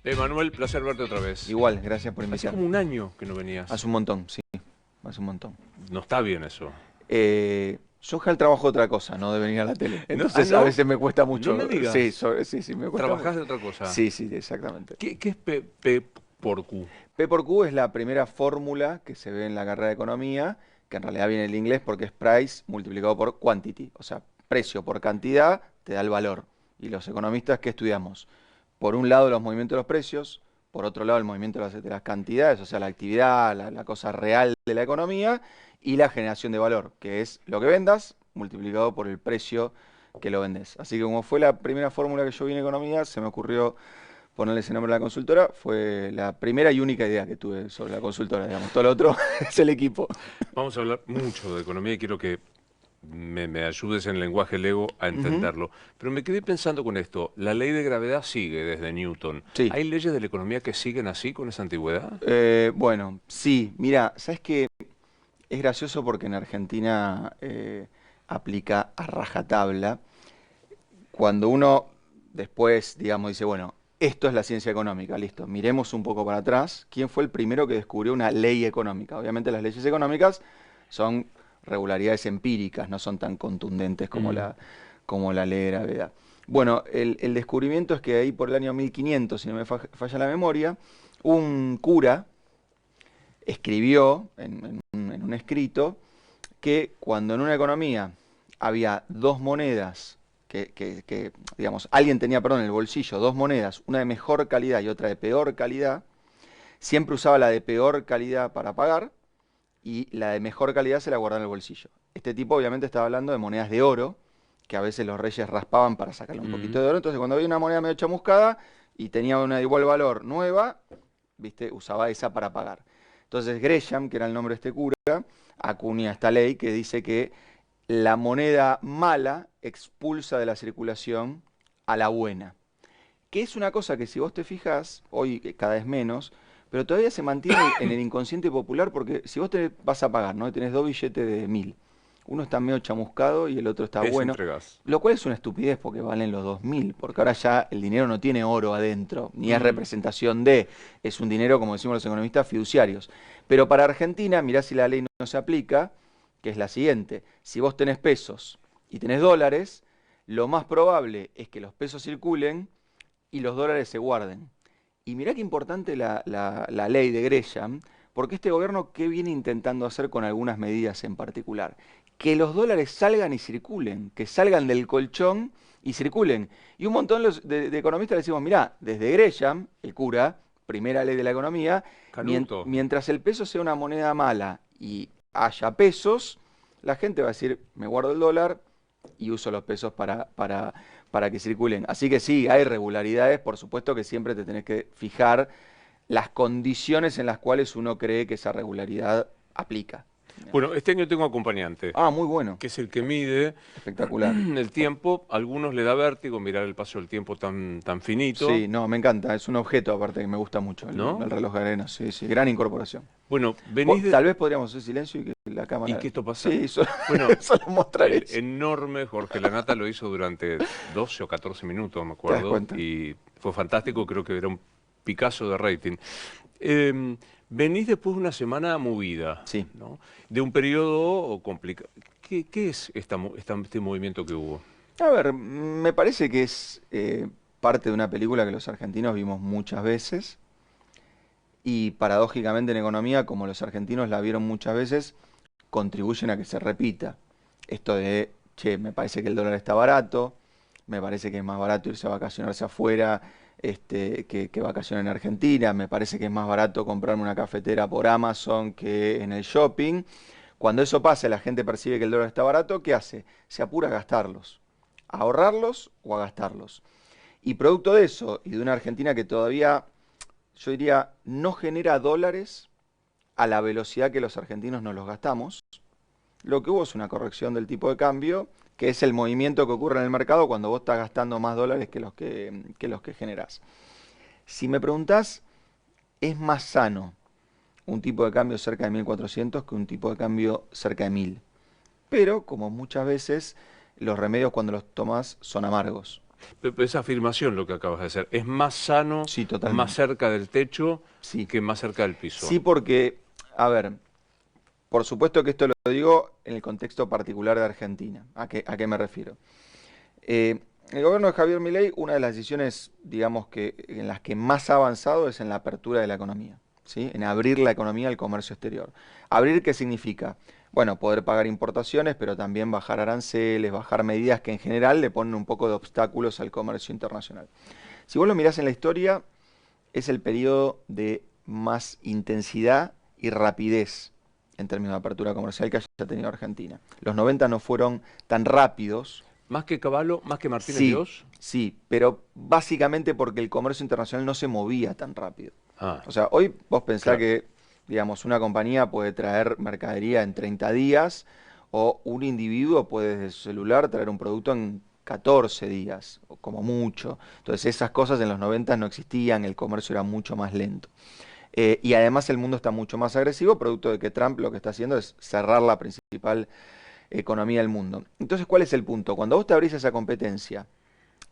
Emanuel, placer verte otra vez. Igual, gracias por Hace invitarme. como un año que no venías. Hace un montón, sí, hace un montón. No está bien eso. Yo al trabajo otra cosa, no de venir a la tele. No, Entonces ¿no? a veces me cuesta No mucho. me Sí, digas. sí, me cuesta ¿Trabajás mucho. de otra cosa? Sí, sí, exactamente. ¿Qué es P por Q? P por Q es la primera fórmula que se ve en la carrera de economía, que en realidad viene del inglés porque es price multiplicado por quantity. O sea, precio por cantidad te da el valor. Y los economistas, ¿qué estudiamos? Por un lado los movimientos de los precios, por otro lado el movimiento de las cantidades, o sea, la actividad, la cosa real de la economía, y la generación de valor, que es lo que vendas multiplicado por el precio que lo vendes. Así que como fue la primera fórmula que yo vi en economía, se me ocurrió ponerle ese nombre a la consultora. Fue la primera y única idea que tuve sobre la consultora, digamos. Todo lo otro es el equipo. Vamos a hablar mucho de economía y quiero que me ayudes en el lenguaje Lego a Ujú. entenderlo. Pero me quedé pensando con esto. La ley de gravedad sigue desde Newton. Sí. ¿Hay leyes de la economía que siguen así con esa antigüedad? Bueno, sí, mira, ¿sabes qué? Es gracioso porque en Argentina aplica a rajatabla. Cuando uno después, digamos, dice, bueno, esto es la ciencia económica, listo, miremos un poco para atrás. ¿Quién fue el primero que descubrió una ley económica? Obviamente las leyes económicas son regularidades empíricas, no son tan contundentes Mm. como la ley de gravedad. Bueno, el descubrimiento es que ahí por el año 1500, si no me falla la memoria, un cura escribió en un escrito que cuando en una economía había dos monedas, digamos, alguien tenía, perdón, en el bolsillo dos monedas, una de mejor calidad y otra de peor calidad, siempre usaba la de peor calidad para pagar y la de mejor calidad se la guardaba en el bolsillo. Este tipo obviamente estaba hablando de monedas de oro, que a veces los reyes raspaban para sacarle un poquito Mm. de oro, entonces cuando había una moneda medio chamuscada y tenía una de igual valor nueva, viste, usaba esa para pagar. Entonces Gresham, que era el nombre de este cura, acuña esta ley que dice que la moneda mala expulsa de la circulación a la buena. Que es una cosa que si vos te fijas, hoy cada vez menos, pero todavía se mantiene en el inconsciente popular porque si vos te vas a pagar, ¿no? Y tenés dos billetes de 1000, uno está medio chamuscado y el otro está ¿Qué se bueno, entregas? lo cual es una estupidez porque valen los 2000, porque ahora ya el dinero no tiene oro adentro, ni es Mm. representación de, es un dinero, como decimos los economistas, fiduciarios. Pero para Argentina, mirá si la ley no se aplica, que es la siguiente, si vos tenés pesos y tenés dólares, lo más probable es que los pesos circulen y los dólares se guarden. Y mirá qué importante la ley de Gresham, porque este gobierno, ¿qué viene intentando hacer con algunas medidas en particular? Que los dólares salgan y circulen, que salgan del colchón y circulen. Y un montón de economistas le decimos, mirá, desde Gresham, el cura, primera ley de la economía, Canuto. mientras el peso sea una moneda mala y haya pesos, la gente va a decir, me guardo el dólar y uso los pesos para que circulen. Así que sí, hay regularidades, por supuesto que siempre te tenés que fijar las condiciones en las cuales uno cree que esa regularidad aplica. Bueno, este año tengo acompañante, Ah, muy bueno, que es el que mide espectacular. el tiempo. A algunos le da vértigo mirar el paso del tiempo tan finito, Sí, no, me encanta, es un objeto aparte que me gusta mucho, el ¿no? reloj de arena, sí, sí, gran incorporación. Bueno, venís de... Tal vez podríamos hacer silencio y que la ¿Y cámara... que esto pasa? Sí, solo, Bueno, solo mostrar el eso. enorme Jorge Lanata lo hizo durante 12 o 14 minutos, me ¿Te das acuerdo, cuenta? y fue fantástico, creo que era un Picasso de rating. Em, Venís después de una semana movida, Sí. ¿no? De un periodo complicado. ¿Qué es este movimiento que hubo? A ver, me parece que es parte de una película que los argentinos vimos muchas veces y paradójicamente en economía, como los argentinos la vieron muchas veces, contribuyen a que se repita. Esto de, che, me parece que el dólar está barato, me parece que es más barato irse a vacacionarse afuera que vacacionar en Argentina, me parece que es más barato comprarme una cafetera por Amazon que en el shopping. Cuando eso pasa y la gente percibe que el dólar está barato, ¿qué hace? Se apura a gastarlos, a ahorrarlos o a gastarlos. Y producto de eso, y de una Argentina que todavía, yo diría, no genera dólares a la velocidad que los argentinos nos los gastamos, lo que hubo es una corrección del tipo de cambio, que es el movimiento que ocurre en el mercado cuando vos estás gastando más dólares que los que generás. Si me preguntás, es más sano un tipo de cambio cerca de 1400 que un tipo de cambio cerca de 1000. Pero, como muchas veces, los remedios cuando los tomas son amargos. Esa afirmación, lo que acabas de hacer, es más sano, Sí, más totalmente. cerca del techo Sí. que más cerca del piso. Sí, porque, a ver, por supuesto que esto lo digo en el contexto particular de Argentina. A qué me refiero? El gobierno de Javier Milei, una de las decisiones, digamos, que en las que más ha avanzado es en la apertura de la economía, ¿sí? En abrir la economía al comercio exterior. ¿Abrir qué significa? Bueno, poder pagar importaciones, pero también bajar aranceles, bajar medidas que en general le ponen un poco de obstáculos al comercio internacional. Si vos lo mirás en la historia, es el periodo de más intensidad y rapidez en términos de apertura comercial que haya tenido Argentina. Los 90 no fueron tan rápidos. Más que Caballo, más que Martínez Sí, Dios. sí, pero básicamente porque el comercio internacional no se movía tan rápido. Ah, O sea, hoy vos pensás claro. que, digamos, una compañía puede traer mercadería en 30 días o un individuo puede desde su celular traer un producto en 14 días, o como mucho. Entonces esas cosas en los 90 no existían, el comercio era mucho más lento. Y además el mundo está mucho más agresivo, producto de que Trump lo que está haciendo es cerrar la principal economía del mundo. Entonces, ¿cuál es el punto? Cuando vos te abrís a esa competencia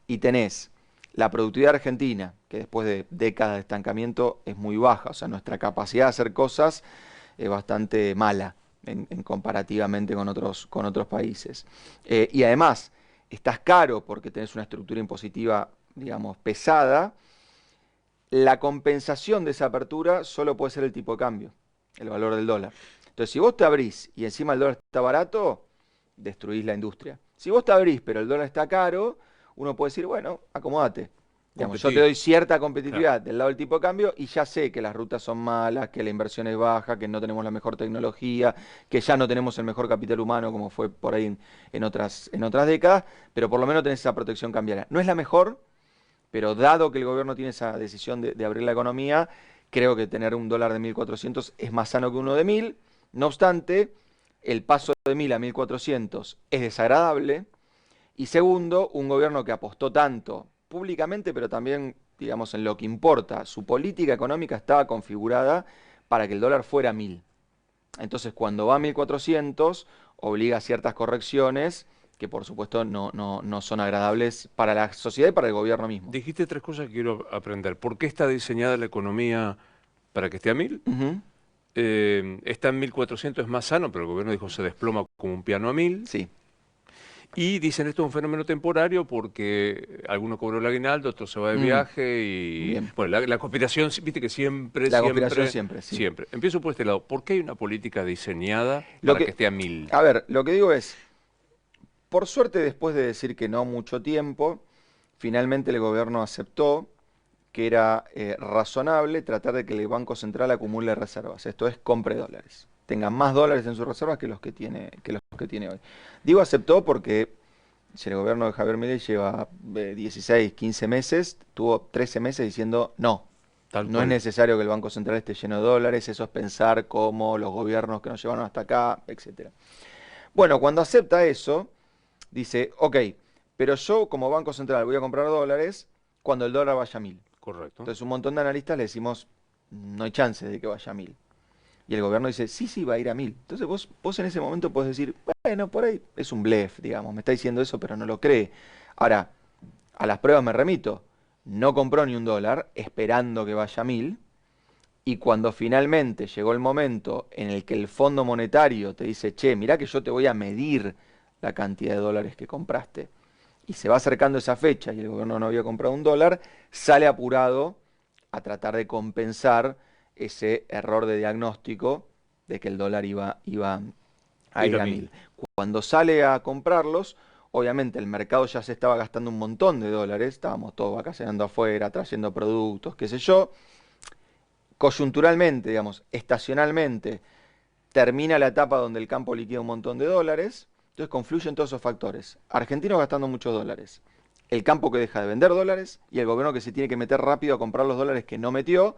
y tenés la productividad argentina, que después de décadas de estancamiento es muy baja, o sea, nuestra capacidad de hacer cosas es bastante mala comparativamente con otros países. Y además, estás caro porque tenés una estructura impositiva, digamos, pesada, la compensación de esa apertura solo puede ser el tipo de cambio, el valor del dólar. Entonces, si vos te abrís y encima el dólar está barato, destruís la industria. Si vos te abrís pero el dólar está caro, uno puede decir, bueno, acomódate. Digamos, yo te Competir. doy cierta Claro. competitividad del lado del tipo de cambio y ya sé que las rutas son malas, que la inversión es baja, que no tenemos la mejor tecnología, que ya no tenemos el mejor capital humano como fue por ahí en otras décadas, pero por lo menos tenés esa protección cambiaria. No es la mejor, pero dado que el gobierno tiene esa decisión de abrir la economía, creo que tener un dólar de 1.400 es más sano que uno de 1.000. No obstante, el paso de 1.000 a 1.400 es desagradable. Y segundo, un gobierno que apostó tanto públicamente, pero también, digamos, en lo que importa, su política económica estaba configurada para que el dólar fuera 1.000. Entonces, cuando va a 1.400, obliga a ciertas correcciones que, por supuesto, no son agradables para la sociedad y para el gobierno mismo. Dijiste tres cosas que quiero aprender. ¿Por qué está diseñada la economía para que esté a 1000? Ujú. Está en 1400, es más sano, pero el gobierno dijo se desploma como un piano a 1000. Sí, Y dicen esto es un fenómeno temporario porque alguno cobró el aguinaldo, otro se va de mm, viaje y... bien. Bueno, la conspiración, viste que siempre, La conspiración siempre, siempre, sí. siempre. Empiezo por este lado. ¿Por qué hay una política diseñada Lo para que que, esté a 1000? a ver, lo que digo es, por suerte, después de decir que no mucho tiempo, finalmente el gobierno aceptó que era razonable tratar de que el Banco Central acumule reservas. Esto es, compre dólares. Tenga más dólares en sus reservas que los que tiene hoy. Digo aceptó porque si el gobierno de Javier Milei lleva 16, 15 meses, tuvo 13 meses diciendo no. Tal No es cual. necesario que el Banco Central esté lleno de dólares, eso es pensar como los gobiernos que nos llevaron hasta acá, etcétera. Bueno, cuando acepta eso, dice, ok, pero yo como Banco Central voy a comprar dólares cuando el dólar vaya a 1.000. Correcto. Entonces un montón de analistas le decimos, no hay chance de que vaya a 1.000. Y el gobierno dice, sí, sí, va a ir a 1.000. Entonces vos en ese momento podés decir, bueno, por ahí es un blef, digamos, me está diciendo eso, pero no lo cree. Ahora, a las pruebas me remito. No compró ni un dólar esperando que vaya a 1.000. Y cuando finalmente llegó el momento en el que el Fondo Monetario te dice, che, mirá que yo te voy a medir la cantidad de dólares que compraste, y se va acercando esa fecha y el gobierno no había comprado un dólar, sale apurado a tratar de compensar ese error de diagnóstico de que el dólar iba a Ir ir a a 1000. 1.000. Cuando sale a comprarlos, obviamente el mercado ya se estaba gastando un montón de dólares, estábamos todos vacacionando afuera, trayendo productos, qué sé yo. Coyunturalmente, digamos, estacionalmente, termina la etapa donde el campo liquida un montón de dólares, entonces confluyen todos esos factores. Argentinos gastando muchos dólares, el campo que deja de vender dólares y el gobierno que se tiene que meter rápido a comprar los dólares que no metió,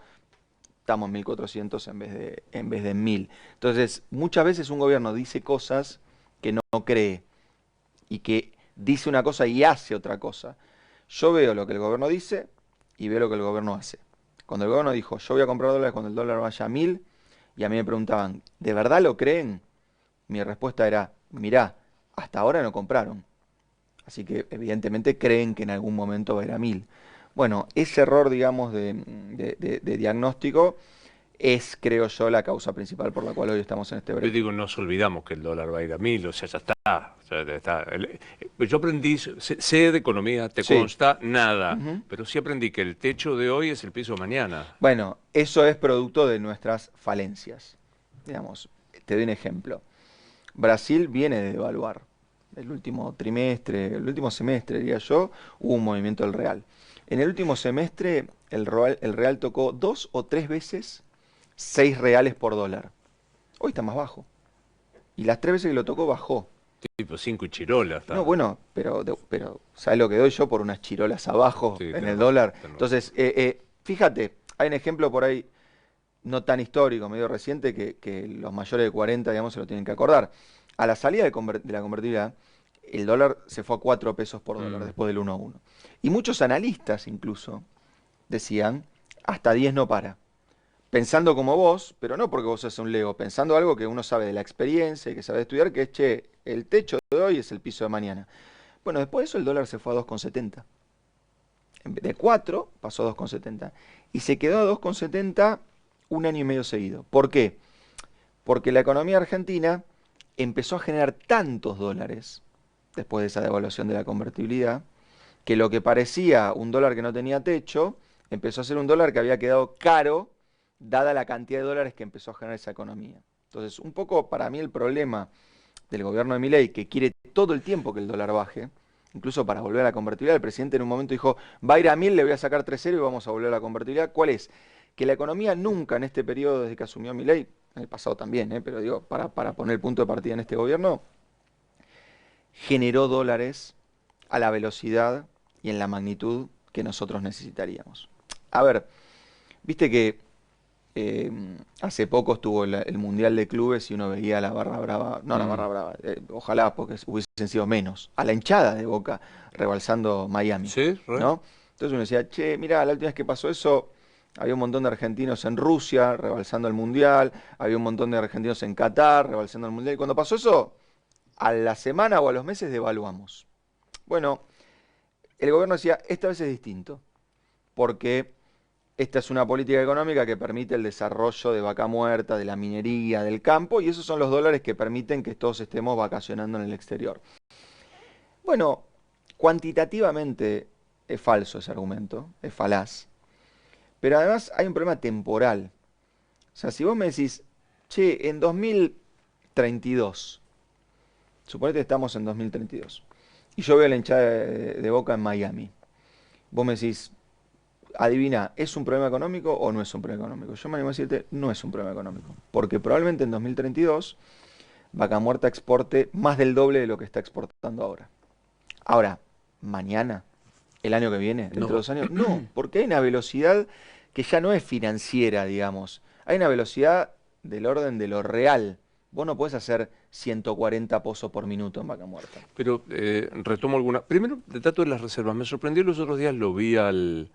estamos en 1.400 en vez de en 1.000. Entonces, muchas veces un gobierno dice cosas que no cree y que dice una cosa y hace otra cosa. Yo veo lo que el gobierno dice y veo lo que el gobierno hace. Cuando el gobierno dijo, yo voy a comprar dólares cuando el dólar vaya a 1.000, y a mí me preguntaban, ¿de verdad lo creen? Mi respuesta era, mirá, hasta ahora no compraron. Así que evidentemente creen que en algún momento va a ir a 1000. Bueno, ese error, digamos, de diagnóstico es, creo yo, la causa principal por la cual hoy estamos en este Yo break. digo, no nos olvidamos que el dólar va a ir a 1000, o sea, ya está. O sea, ya está. Yo aprendí, sé de economía, te Sí. consta, nada, Ujú. pero sí aprendí que el techo de hoy es el piso de mañana. Bueno, eso es producto de nuestras falencias. Digamos, te doy un ejemplo. Brasil viene de devaluar. El último trimestre, el último semestre, diría yo, hubo un movimiento del real. En el último semestre, el real tocó 2 o 3 veces 6 reales por dólar. Hoy está más bajo. Y las 3 veces que lo tocó bajó. Tipo 5 y chirola No, está. bueno, pero ¿sabes lo que doy yo por unas chirolas abajo Sí, en tenés el razón, dólar? tenés razón. Entonces, fíjate, hay un ejemplo por ahí no tan histórico, medio reciente, que los mayores de 40, digamos, se lo tienen que acordar. A la salida de la convertibilidad, el dólar se fue a 4 pesos por dólar, Mm. después del 1 a 1. Y muchos analistas incluso decían, hasta 10 no para. Pensando como vos, pero no porque vos sos un lego, pensando algo que uno sabe de la experiencia y que sabe estudiar, que es, che, el techo de hoy es el piso de mañana. Bueno, después de eso el dólar se fue a 2,70. De 4 pasó a 2,70. Y se quedó a 2,70 un año y medio seguido. ¿Por qué? Porque la economía argentina empezó a generar tantos dólares después de esa devaluación de la convertibilidad, que lo que parecía un dólar que no tenía techo, empezó a ser un dólar que había quedado caro, dada la cantidad de dólares que empezó a generar esa economía. Entonces, un poco para mí el problema del gobierno de Milei, que quiere todo el tiempo que el dólar baje, incluso para volver a la convertibilidad, el presidente en un momento dijo, va a ir a 1000, le voy a sacar 3,0 y vamos a volver a la convertibilidad. ¿Cuál es? Que la economía nunca en este periodo desde que asumió Milei, en el pasado también, pero digo, para poner el punto de partida en este gobierno, generó dólares a la velocidad y en la magnitud que nosotros necesitaríamos. A ver, viste que eh, hace poco estuvo el Mundial de Clubes y uno veía a la barra brava, no a la Mm. barra brava, ojalá porque hubiesen sido menos, a la hinchada de Boca rebalsando Miami, ¿Sí? ¿Re? ¿no? Entonces uno decía, che, mira, la última vez que pasó eso, había un montón de argentinos en Rusia rebalsando el Mundial, había un montón de argentinos en Qatar rebalsando el Mundial, y cuando pasó eso, a la semana o a los meses devaluamos. Bueno, el gobierno decía, esta vez es distinto, porque esta es una política económica que permite el desarrollo de vaca muerta, de la minería, del campo, y esos son los dólares que permiten que todos estemos vacacionando en el exterior. Bueno, cuantitativamente es falso ese argumento, es falaz, pero además hay un problema temporal. O sea, si vos me decís, che, en 2032, suponete que estamos en 2032, y yo veo la hinchada de Boca en Miami, vos me decís, adivina, ¿es un problema económico o no es un problema económico? Yo me animo a decirte, no es un problema económico. Porque probablemente en 2032 Vaca Muerta exporte más del doble de lo que está exportando ahora. Ahora, mañana, el año que viene, dentro de No. 2 años, no, porque hay una velocidad que ya no es financiera, digamos. Hay una velocidad del orden de lo real. Vos no podés hacer 140 pozos por minuto en Vaca Muerta. Pero retomo alguna. Primero, el dato de las reservas. Me sorprendió los otros días, lo vi al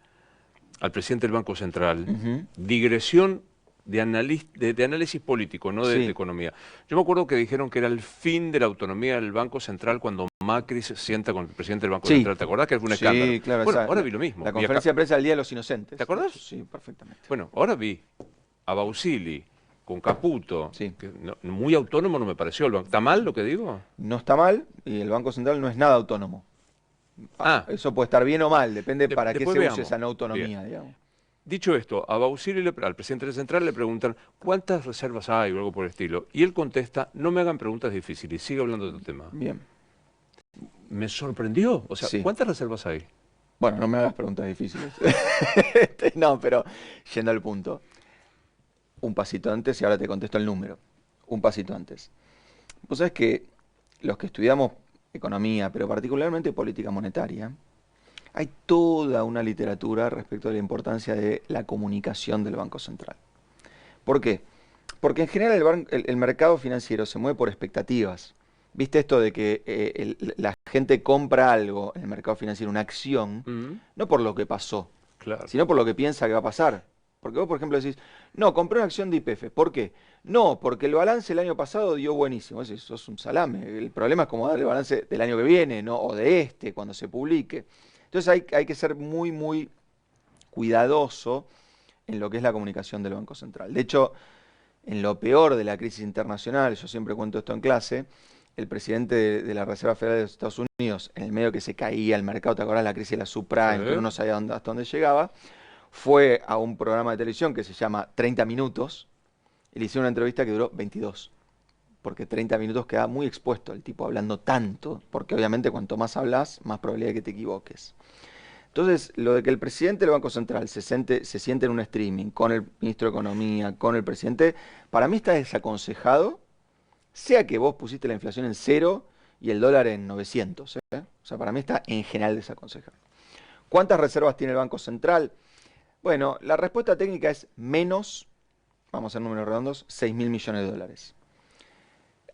presidente del Banco Central. Ujú. Digresión de análisis político, no de Sí, economía. Yo me acuerdo que dijeron que era el fin de la autonomía del Banco Central cuando Macri se sienta con el presidente del Banco sí, Central. ¿Te acordás que fue un escándalo? sí, claro, Bueno, esa, ahora vi lo mismo. la conferencia de prensa del Día de los ¿Te Inocentes. acordás? Sí, perfectamente. Bueno, ahora vi a Bausili con Caputo, Sí, que muy autónomo no me pareció el banco. ¿Está mal lo que digo? no está mal y el Banco Central no es nada autónomo. Ah, Eso puede estar bien o mal, depende para qué después se use veamos. esa no Bien. autonomía, digamos. Dicho esto, a Bausili, al presidente del Central, le preguntan ¿cuántas reservas hay o algo por el estilo? Y él contesta, no me hagan preguntas difíciles, sigue hablando de tu tema. Bien, Me sorprendió. O sea, sí. ¿cuántas reservas hay? Bueno, no me hagas preguntas difíciles. No, pero yendo al punto. Un pasito antes y ahora te contesto el número. Un pasito antes. Vos sabés que los que estudiamos economía, pero particularmente política monetaria, hay toda una literatura respecto a la importancia de la comunicación del Banco Central. ¿Por qué? Porque en general el mercado financiero se mueve por expectativas. ¿Viste esto de que la gente compra algo en el mercado financiero, una acción, Mm, no por lo que pasó, claro. sino por lo que piensa que va a pasar? Porque vos, por ejemplo, decís, no, compré una acción de YPF. ¿Por qué? No, porque el balance el año pasado dio buenísimo. Eso es un salame. El problema es cómo dar el balance del año que viene, ¿no? O de este, cuando se publique. Entonces hay que ser muy, muy cuidadoso en lo que es la comunicación del Banco Central. De hecho, en lo peor de la crisis internacional, yo siempre cuento esto en clase, el presidente de la Reserva Federal de los Estados Unidos, en el medio que se caía el mercado, ¿te acordás la crisis de la subprime, que uno Sí. no sabía hasta dónde llegaba? Fue a un programa de televisión que se llama 30 minutos y le hicieron una entrevista que duró 22, porque 30 minutos queda muy expuesto el tipo hablando tanto, porque obviamente cuanto más hablas, más probabilidad de que te equivoques. Entonces, lo de que el presidente del Banco Central se siente en un streaming con el ministro de Economía, con el presidente, para mí está desaconsejado, sea que vos pusiste la inflación en cero y el dólar en 900, ¿eh? O sea, para mí está en general desaconsejado. ¿Cuántas reservas tiene el Banco Central? Bueno, la respuesta técnica es menos, vamos a hacer números redondos, 6.000 millones de dólares.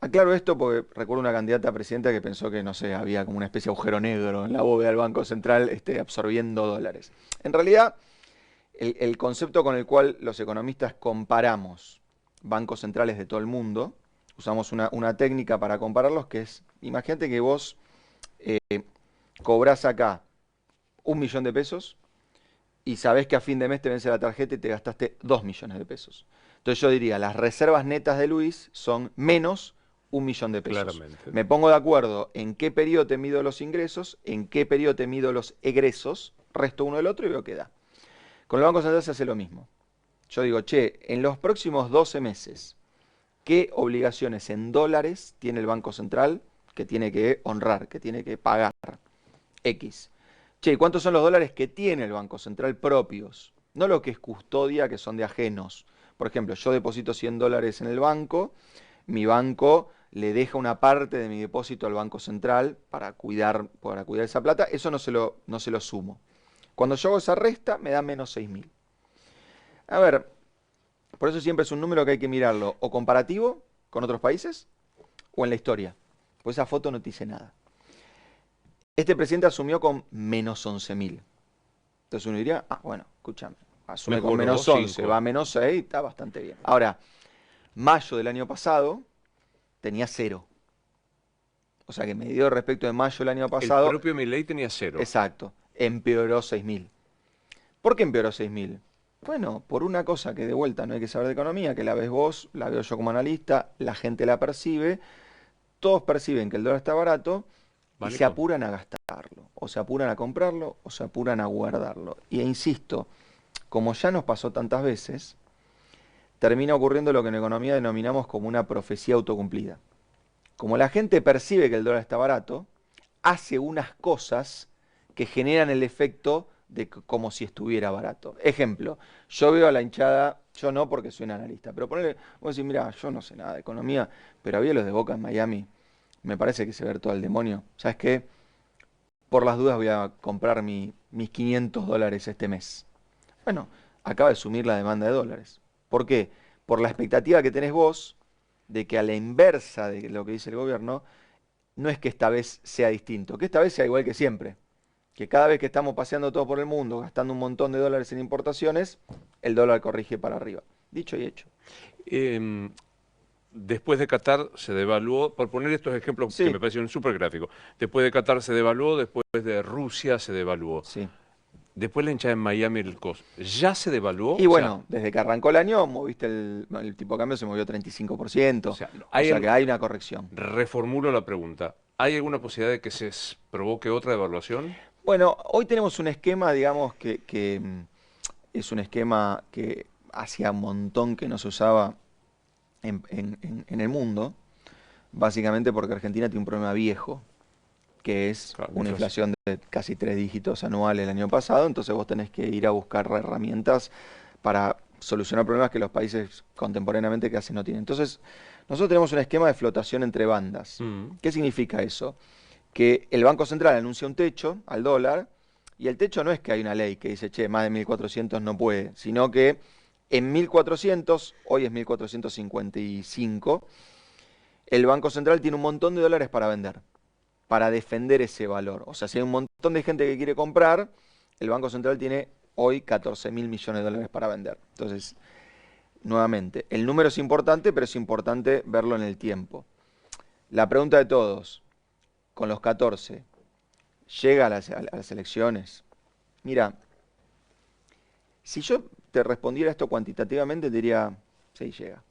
Aclaro esto porque recuerdo una candidata a presidenta que pensó que, no sé, había como una especie de agujero negro en la bóveda del Banco Central absorbiendo dólares. En realidad, el concepto con el cual los economistas comparamos bancos centrales de todo el mundo, usamos una técnica para compararlos que es, imagínate que vos eh, cobrás acá 1 millón de pesos y sabés que a fin de mes te vence la tarjeta y te gastaste 2 millones de pesos. Entonces yo diría, las reservas netas de Luis son menos 1 millón de pesos. Claramente. Me pongo de acuerdo en qué periodo te mido los ingresos, en qué periodo te mido los egresos, resto uno del otro y veo qué da. Con el Banco Central se hace lo mismo. Yo digo, che, en los próximos 12 meses, ¿qué obligaciones en dólares tiene el Banco Central que tiene que honrar, que tiene que pagar? X. Che, ¿cuántos son los dólares que tiene el Banco Central propios? No lo que es custodia, que son de ajenos. Por ejemplo, yo deposito 100 dólares en el banco, mi banco le deja una parte de mi depósito al Banco Central para cuidar esa plata, eso no se lo sumo. Cuando yo hago esa resta, me da menos 6.000. A ver, por eso siempre es un número que hay que mirarlo o comparativo con otros países o en la historia. Pues esa foto no te dice nada. Este presidente asumió con menos 11.000. Entonces uno diría, bueno, escúchame, asume con Mejoró menos 11, 5. va a menos 6, está bastante bien. Ahora, mayo del año pasado tenía 0. O sea que medido respecto de mayo del año El pasado, propio Milei tenía 0. exacto, empeoró 6.000. ¿Por qué empeoró 6.000? Bueno, por una cosa que de vuelta no hay que saber de economía, que la ves vos, la veo yo como analista, la gente la percibe, todos perciben que el dólar está barato y Vale, se apuran a gastarlo, o se apuran a comprarlo, o se apuran a guardarlo. Y insisto, como ya nos pasó tantas veces, termina ocurriendo lo que en economía denominamos como una profecía autocumplida. Como la gente percibe que el dólar está barato, hace unas cosas que generan el efecto de como si estuviera barato. Ejemplo, yo veo a la hinchada, yo no porque soy un analista, pero ponele, vos decís, mira, yo no sé nada de economía, pero había los de Boca en Miami, me parece que se ve todo el demonio. ¿Sabes qué? Por las dudas voy a comprar mis 500 dólares este mes. Bueno, acaba de sumir la demanda de dólares. ¿Por qué? Por la expectativa que tenés vos de que a la inversa de lo que dice el gobierno, no es que esta vez sea distinto, que esta vez sea igual que siempre. Que cada vez que estamos paseando todo por el mundo, gastando un montón de dólares en importaciones, el dólar corrige para arriba. Dicho y hecho. Em, Después de Qatar se devaluó, por poner estos ejemplos que Sí, me parecieron súper gráficos, después de Qatar se devaluó, después de Rusia se devaluó, sí. después la hinchada en Miami el COS, ¿ya se devaluó? Y bueno, desde que arrancó el año, moviste el tipo de cambio se movió O 35%, sea, o sea que hay una corrección. reformulo la pregunta, ¿hay alguna posibilidad de que provoque otra devaluación? Bueno, hoy tenemos un esquema, digamos, que es un esquema que hacía un montón que no se usaba en el mundo, básicamente porque Argentina tiene un problema viejo, que es Claro, una inflación de casi 3 dígitos anual el año pasado, entonces vos tenés que ir a buscar herramientas para solucionar problemas que los países contemporáneamente casi no tienen. Entonces, nosotros tenemos un esquema de flotación entre bandas. Mm. ¿Qué significa eso? Que el Banco Central anuncia un techo al dólar, y el techo no es que hay una ley que dice, che, más de 1.400 no puede, sino que en 1.400, hoy es 1.455, el Banco Central tiene un montón de dólares para vender, para defender ese valor. O sea, si hay un montón de gente que quiere comprar, el Banco Central tiene hoy 14.000 millones de dólares para vender. Entonces, nuevamente, el número es importante, pero es importante verlo en el tiempo. La pregunta de todos, con los 14, ¿llega a las elecciones? Mira, si yo te respondiera esto cuantitativamente, te diría, sí, llega.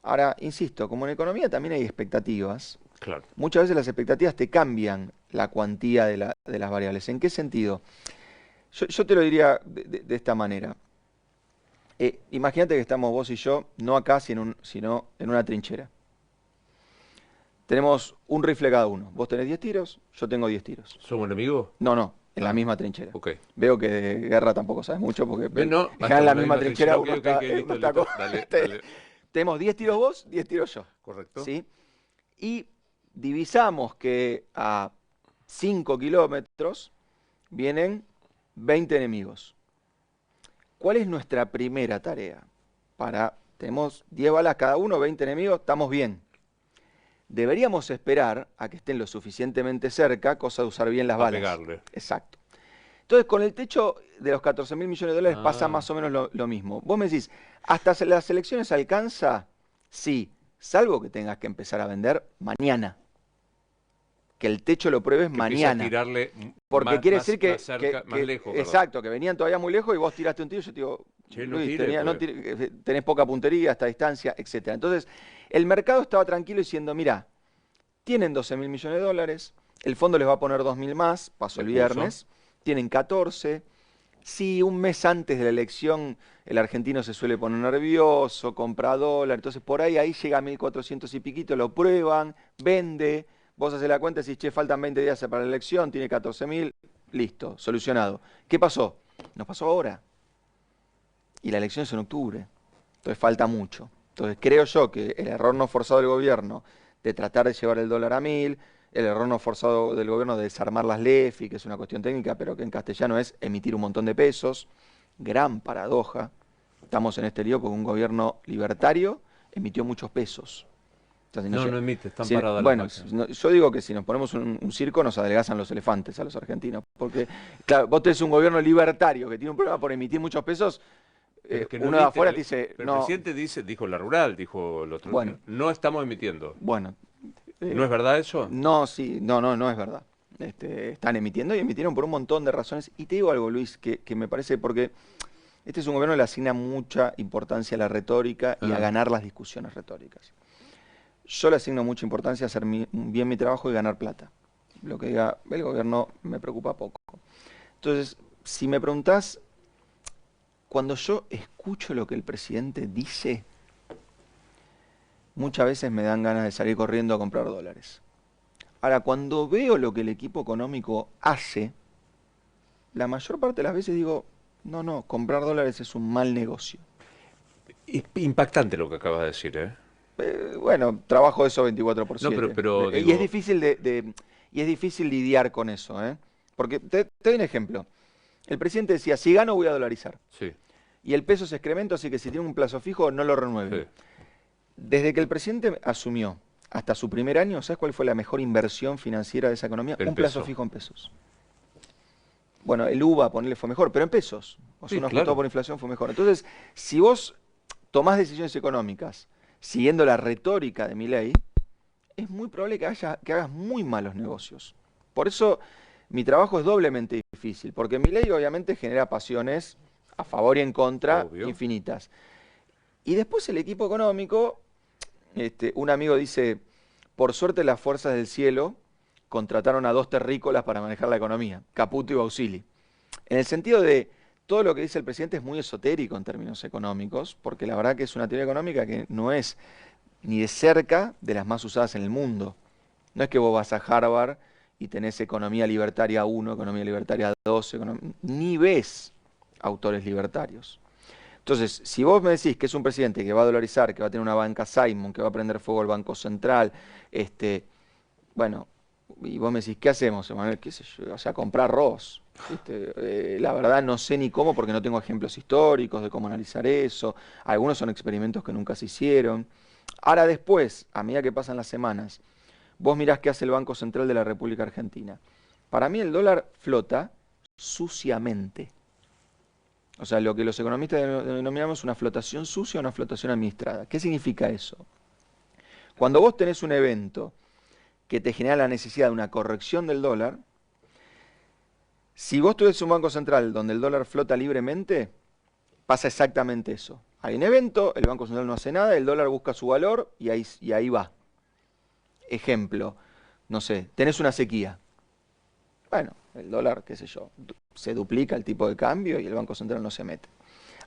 Ahora, insisto, como en economía también hay expectativas. Claro. Muchas veces las expectativas te cambian la cuantía de las variables. ¿En qué sentido? Yo te lo diría de esta manera. Imagínate que estamos vos y yo, no acá, sino en una trinchera. Tenemos un rifle cada uno. Vos tenés 10 tiros, yo tengo 10 tiros. ¿Somos enemigos? No, en la misma trinchera. Ok. Veo que de guerra tampoco sabes mucho porque No, en la misma trinchera uno Ok, está, listo, uno está listo. Dale, dale. Tenemos 10 tiros vos, 10 tiros yo. Correcto. ¿Sí? Y divisamos que a 5 kilómetros vienen 20 enemigos. ¿Cuál es nuestra primera tarea? Tenemos 10 balas cada uno, 20 enemigos, estamos bien. Deberíamos esperar a que estén lo suficientemente cerca, cosa de usar bien las balas. Pegarle. Exacto. Entonces, con el techo de los 14.000 millones de dólares pasa más o menos lo mismo. Vos me decís, ¿hasta las elecciones alcanza? Sí, salvo que tengas que empezar a vender mañana. Que el techo lo pruebes mañana. Tirarle porque quiere decir que, más cerca, más lejos. Exacto, que venían todavía muy lejos y vos tiraste un tiro y yo te digo, Che, Luis, no tire, pues. tenés poca puntería a esta distancia, etcétera. Entonces, el mercado estaba tranquilo diciendo, mira, tienen 12.000 millones de dólares, el fondo les va a poner 2.000 más, pasó el viernes, tienen 14. Sí, un mes antes de la elección el argentino se suele poner nervioso, compra dólar, entonces por ahí llega a 1.400 y piquito, lo prueban, vende, vos haces la cuenta y decís, che, faltan 20 días para la elección, tiene 14.000, listo, solucionado. ¿Qué pasó? Nos pasó ahora. Y la elección es en octubre, entonces falta mucho. Entonces creo yo que el error no forzado del gobierno de tratar de llevar el dólar a 1.000, el error no forzado del gobierno de desarmar las LEFI, que es una cuestión técnica, pero que en castellano es emitir un montón de pesos. Gran paradoja. Estamos en este lío porque un gobierno libertario emitió muchos pesos. Entonces, no emite, están paradas bueno, las máquinas. yo digo que si nos ponemos un circo nos adelgazan los elefantes a los argentinos. Porque, claro, vos tenés un gobierno libertario que tiene un problema por emitir muchos pesos. Uno de afuera te dice, pero el presidente dijo la rural, dijo el otro. Bueno, no estamos emitiendo. Bueno. ¿No es verdad eso? No, sí, no es verdad. Están emitiendo y emitieron por un montón de razones. Y te digo algo, Luis, que me parece, porque este es un gobierno que le asigna mucha importancia a la retórica y a ganar las discusiones retóricas. Yo le asigno mucha importancia a hacer bien mi trabajo y ganar plata. Lo que diga el gobierno me preocupa poco. Entonces, si me preguntás, cuando yo escucho lo que el presidente dice, muchas veces me dan ganas de salir corriendo a comprar dólares. Ahora, cuando veo lo que el equipo económico hace, la mayor parte de las veces digo, no, comprar dólares es un mal negocio. Impactante lo que acabas de decir, ¿eh? Bueno, trabajo eso 24/7. No, pero y es difícil lidiar con eso, ¿eh? Porque te doy un ejemplo. El presidente decía, si gano voy a dolarizar. Sí. Y el peso es excremento, así que si tiene un plazo fijo, no lo renueve. Sí. Desde que el presidente asumió hasta su primer año, ¿sabes cuál fue la mejor inversión financiera de esa economía? Un plazo fijo en pesos. Bueno, el UVA, ponerle, fue mejor, pero en pesos. O sea, uno ajustado por inflación fue mejor. Entonces, si vos tomás decisiones económicas siguiendo la retórica de Milei, es muy probable que hagas muy malos negocios. Por eso, mi trabajo es doblemente difícil, porque Milei obviamente genera pasiones a favor y en contra infinitas. Y después el equipo económico, un amigo dice, por suerte las fuerzas del cielo contrataron a 2 terrícolas para manejar la economía, Caputo y Bausili. En el sentido de, todo lo que dice el presidente es muy esotérico en términos económicos, porque la verdad que es una teoría económica que no es ni de cerca de las más usadas en el mundo. No es que vos vas a Harvard y tenés economía libertaria 1, economía libertaria 2, ni ves autores libertarios. Entonces, si vos me decís que es un presidente que va a dolarizar, que va a tener una banca Simon, que va a prender fuego al Banco Central, bueno, y vos me decís, ¿qué hacemos, Emanuel? ¿Qué sé yo? O sea, comprar arroz. La verdad no sé ni cómo, porque no tengo ejemplos históricos de cómo analizar eso. Algunos son experimentos que nunca se hicieron. Ahora después, a medida que pasan las semanas, vos mirás qué hace el Banco Central de la República Argentina. Para mí el dólar flota suciamente. O sea, lo que los economistas denominamos una flotación sucia o una flotación administrada. ¿Qué significa eso? Cuando vos tenés un evento que te genera la necesidad de una corrección del dólar, si vos tuvieses un banco central donde el dólar flota libremente, pasa exactamente eso. Hay un evento, el Banco Central no hace nada, el dólar busca su valor y ahí va. Ejemplo, no sé, tenés una sequía. Bueno, el dólar, qué sé yo, se duplica el tipo de cambio y el Banco Central no se mete.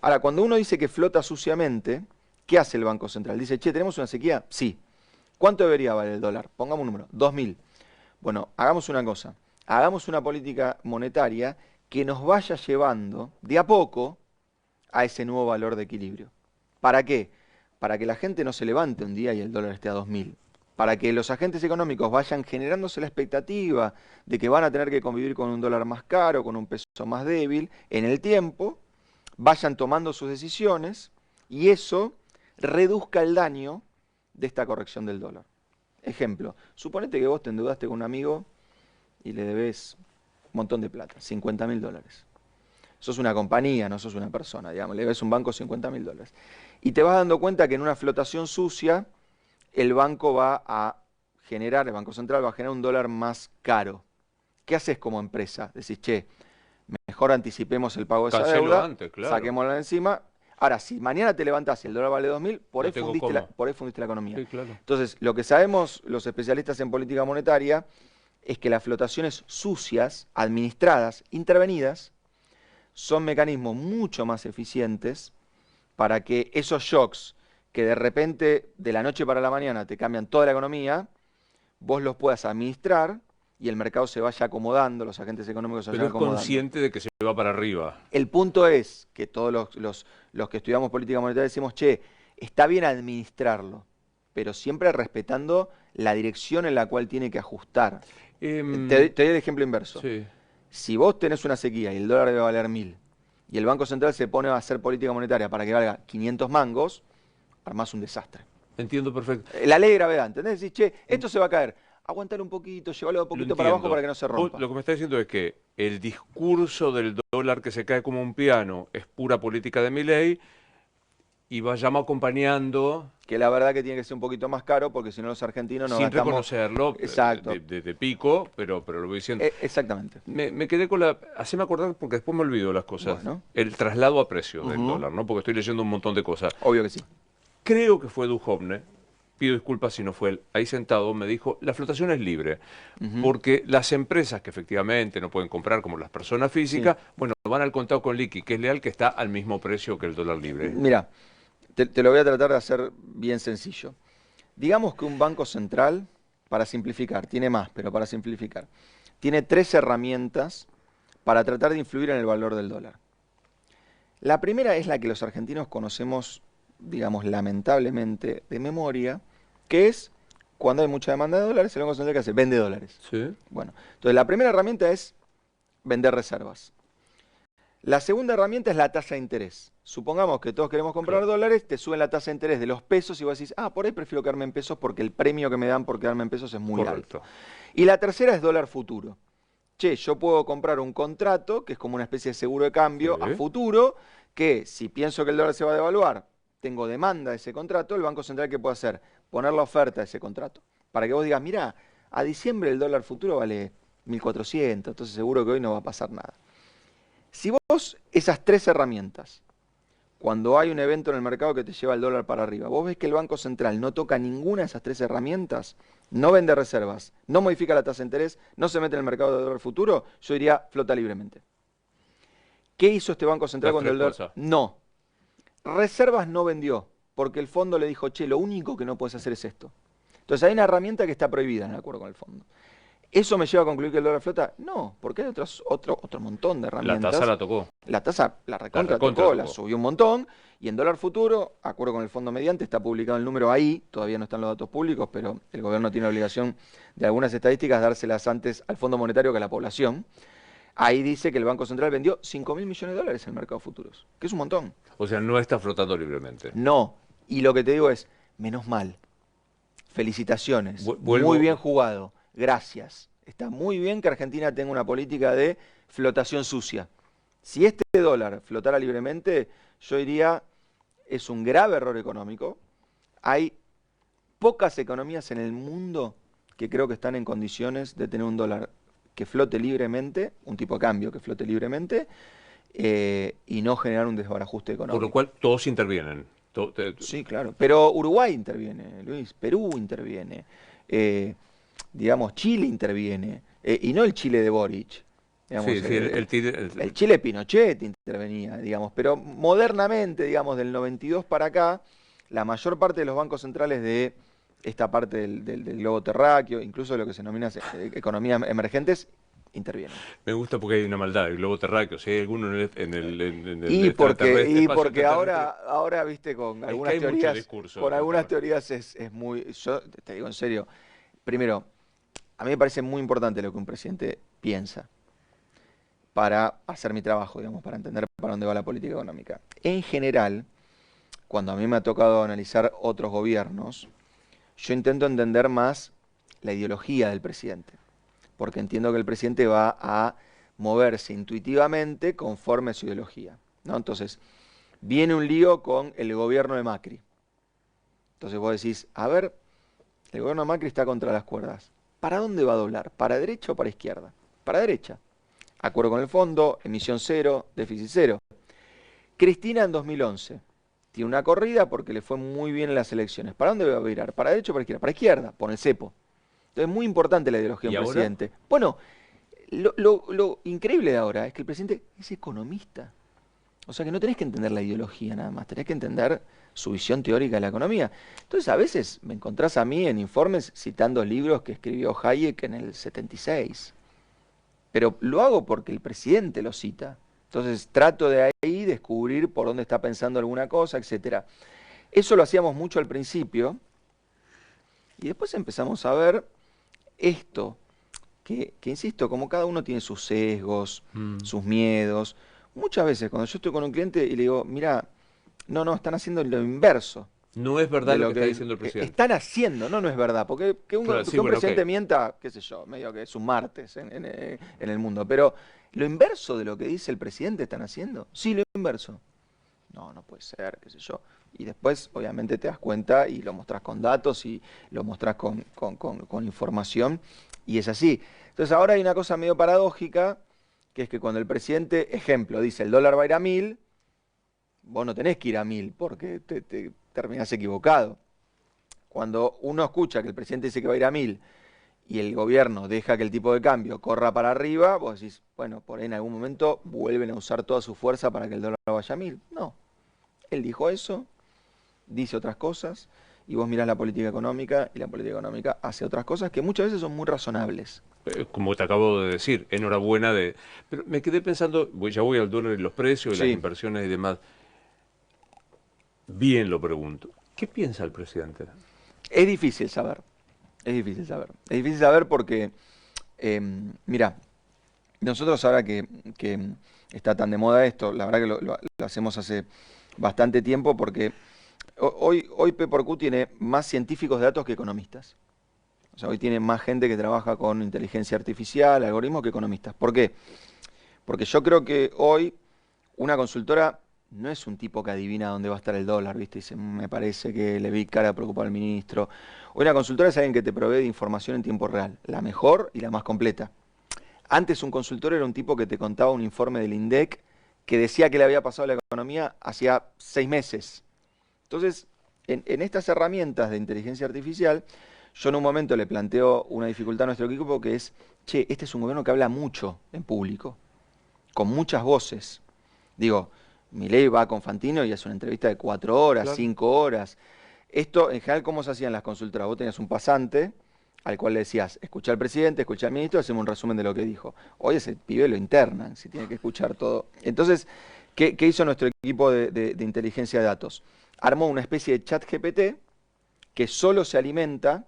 Ahora, cuando uno dice que flota suciamente, ¿qué hace el Banco Central? Dice, che, ¿tenemos una sequía? Sí. ¿Cuánto debería valer el dólar? Pongamos un número, 2.000. Bueno, hagamos una cosa, hagamos una política monetaria que nos vaya llevando de a poco a ese nuevo valor de equilibrio. ¿Para qué? Para que la gente no se levante un día y el dólar esté a 2.000. Para que los agentes económicos vayan generándose la expectativa de que van a tener que convivir con un dólar más caro, con un peso más débil, en el tiempo, vayan tomando sus decisiones y eso reduzca el daño de esta corrección del dólar. Ejemplo, suponete que vos te endeudaste con un amigo y le debes un montón de plata, 50.000 dólares. Sos una compañía, no sos una persona, digamos, le debes un banco 50.000 dólares. Y te vas dando cuenta que en una flotación sucia, el banco va a generar, el Banco Central va a generar un dólar más caro. ¿Qué haces como empresa? Decís, che, mejor anticipemos el pago de esa deuda, Antes, claro. saquémosla de encima. Ahora, si mañana te levantás y el dólar vale 2.000, por No ahí tengo fundiste la economía. Sí, claro. Entonces, lo que sabemos los especialistas en política monetaria es que las flotaciones sucias, administradas, intervenidas, son mecanismos mucho más eficientes para que esos shocks que de repente, de la noche para la mañana, te cambian toda la economía, vos los puedas administrar y el mercado se vaya acomodando, los agentes económicos se Pero vayan es acomodando. consciente de que se va para arriba. El punto es que todos los que estudiamos política monetaria decimos, che, está bien administrarlo, pero siempre respetando la dirección en la cual tiene que ajustar. Te doy el ejemplo inverso. Sí. Si vos tenés una sequía y el dólar debe valer 1.000 y el Banco Central se pone a hacer política monetaria para que valga 500 mangos, armás un desastre. Entiendo perfecto. La ley de gravedad, ¿entendés? Decís, che, esto se va a caer. Aguantalo un poquito, llevalo un poquito para abajo para que no se rompa. Vos lo que me está diciendo es que el discurso del dólar que se cae como un piano es pura política de Milei y vayamos acompañando Que la verdad que tiene que ser un poquito más caro porque si no los argentinos no sin gastamos... reconocerlo Exacto. de pico, pero lo voy diciendo. Exactamente. Me quedé con la... Haceme acordar porque después me olvido las cosas. Bueno. El traslado a precio del dólar, ¿no? Porque estoy leyendo un montón de cosas. Obvio que sí. Creo que fue Duhovne, pido disculpas si no fue él, ahí sentado me dijo, la flotación es libre, porque las empresas que efectivamente no pueden comprar como las personas físicas, bueno, van al contado con liqui, que es leal, que está al mismo precio que el dólar libre. Mira, te lo voy a tratar de hacer bien sencillo. Digamos que un banco central, para simplificar, tiene más, pero para simplificar, tiene 3 herramientas para tratar de influir en el valor del dólar. La primera es la que los argentinos conocemos, digamos, lamentablemente de memoria, que es cuando hay mucha demanda de dólares, el Banco Central, ¿qué hace? Vende dólares. Sí. Bueno, entonces la primera herramienta es vender reservas. La segunda herramienta es la tasa de interés. Supongamos que todos queremos comprar dólares, te suben la tasa de interés de los pesos y vos decís, por ahí prefiero quedarme en pesos porque el premio que me dan por quedarme en pesos es muy alto. Y la tercera es dólar futuro. Che, yo puedo comprar un contrato, que es como una especie de seguro de cambio a futuro, que si pienso que el dólar se va a devaluar, tengo demanda de ese contrato, el Banco Central, ¿qué puede hacer? Poner la oferta de ese contrato. Para que vos digas, mira, a diciembre el dólar futuro vale 1.400, entonces seguro que hoy no va a pasar nada. Si vos esas 3 herramientas, cuando hay un evento en el mercado que te lleva el dólar para arriba, vos ves que el Banco Central no toca ninguna de esas 3 herramientas, no vende reservas, no modifica la tasa de interés, no se mete en el mercado de dólar futuro, yo diría flota libremente. ¿Qué hizo este Banco Central cuando el dólar? No. Reservas no vendió, porque el fondo le dijo, che, lo único que no puedes hacer es esto. Entonces hay una herramienta que está prohibida en el acuerdo con el fondo. ¿Eso me lleva a concluir que el dólar flota? No, porque hay otro montón de herramientas. La tasa la tocó. La tasa la recontra tocó, la subió un montón. Y en dólar futuro, acuerdo con el fondo mediante, está publicado el número ahí, todavía no están los datos públicos, pero el gobierno tiene la obligación de algunas estadísticas dárselas antes al Fondo Monetario que a la población. Ahí dice que el Banco Central vendió 5.000 millones de dólares en el mercado de futuros, que es un montón. O sea, no está flotando libremente. No, y lo que te digo es, menos mal. Felicitaciones, muy bien jugado, gracias. Está muy bien que Argentina tenga una política de flotación sucia. Si este dólar flotara libremente, yo diría, es un grave error económico. Hay pocas economías en el mundo que creo que están en condiciones de tener un dólar que flote libremente, un tipo de cambio que flote libremente, y no generar un desbarajuste Por lo económico. cual todos intervienen. Sí, claro. Pero Uruguay interviene, Luis, Perú interviene, eh, digamos, Chile interviene, y no el Chile de Boric. Sí, Digamos, sí, el Chile Pinochet intervenía, digamos, pero modernamente, digamos, del 92 para acá, la mayor parte de los bancos centrales de esta parte del globo terráqueo, incluso lo que se denomina economías emergentes, intervienen. me gusta porque hay una maldad, el globo terráqueo, si hay alguno en el Y espacio porque extraterrestre, ahora, viste, es que hay mucho discurso con contra. algunas teorías es muy, yo te digo en serio, primero, a mí me parece muy importante lo que un presidente piensa para hacer mi trabajo, digamos, para entender para dónde va la política económica. En general, cuando a mí me ha tocado analizar otros gobiernos, yo intento entender más la ideología del presidente, porque entiendo que el presidente va a moverse intuitivamente conforme a su ideología, ¿no? Entonces, viene un lío con el gobierno de Macri. Entonces vos decís, a ver, el gobierno de Macri está contra las cuerdas. ¿Para dónde va a doblar? ¿Para derecha o para izquierda? Para derecha. Acuerdo con el fondo, emisión cero, déficit cero. Cristina en 2011 tiene una corrida porque le fue muy bien en las elecciones. ¿Para dónde va a virar? ¿Para derecha o para izquierda? Para izquierda, por el cepo. Entonces es muy importante la ideología ¿Y de un ahora? presidente. Bueno, lo increíble de ahora es que el presidente es economista. O sea que no tenés que entender la ideología nada más, tenés que entender su visión teórica de la economía. Entonces a veces me encontrás a mí en informes citando libros que escribió Hayek en el 76. Pero lo hago porque el presidente lo cita. Entonces trato de ahí descubrir por dónde está pensando alguna cosa, etcétera. Eso lo hacíamos mucho al principio y después empezamos a ver esto, que insisto, como cada uno tiene sus sesgos, Mm. sus miedos, muchas veces cuando yo estoy con un cliente y le digo, mira, no, están haciendo lo inverso No es verdad de lo lo que está que diciendo el presidente. están haciendo, no es verdad, porque Claro, sí, que un bueno, ok. presidente mienta, qué sé yo, medio que es un martes en el mundo, pero lo inverso de lo que dice el presidente están haciendo, sí, lo inverso. No puede ser, qué sé yo. Y después, obviamente, te das cuenta y lo mostrás con datos y lo mostrás con información, y es así. Entonces, ahora hay una cosa medio paradójica, que es que cuando el presidente, ejemplo, dice el dólar va a ir a 1000, vos no tenés que ir a 1000 porque te terminás equivocado. Cuando uno escucha que el presidente dice que va a ir a 1000 y el gobierno deja que el tipo de cambio corra para arriba, vos decís, bueno, por ahí en algún momento vuelven a usar toda su fuerza para que el dólar vaya a 1000. No, él dijo eso, dice otras cosas, y vos mirás la política económica, y la política económica hace otras cosas que muchas veces son muy razonables. Como te acabo de decir, enhorabuena de. Pero me quedé pensando, ya voy al dólar y los precios y las Sí, inversiones y demás. Bien lo pregunto. ¿Qué piensa el presidente? es difícil saber, es difícil saber. Es difícil saber porque, mira, nosotros ahora que está tan de moda esto, la verdad que lo hacemos hace bastante tiempo porque hoy P por Q tiene más científicos de datos que economistas. O sea, hoy tiene más gente que trabaja con inteligencia artificial, algoritmos, que economistas. ¿Por qué? Porque yo creo que hoy una consultora no es un tipo que adivina dónde va a estar el dólar, ¿viste? Dice, me parece que le vi cara preocupado al ministro". Hoy una consultora es alguien que te provee de información en tiempo real, la mejor y la más completa. Antes un consultor era un tipo que te contaba un informe del INDEC que decía que le había pasado a la economía hacía 6 meses. Entonces, en estas herramientas de inteligencia artificial, yo en un momento le planteo una dificultad a nuestro equipo que es, che, este es un gobierno que habla mucho en público, con muchas voces. Digo, Milei va con Fantino y hace una entrevista de 4 horas, Claro. 5 horas. Esto, en general, ¿cómo se hacían las consultoras? Vos tenías un pasante al cual le decías, escucha al presidente, escucha al ministro, hacemos un resumen de lo que dijo. Hoy ese pibe lo internan, si tiene que escuchar todo. Entonces, ¿qué hizo nuestro equipo de inteligencia de datos? Armó una especie de chat GPT que solo se alimenta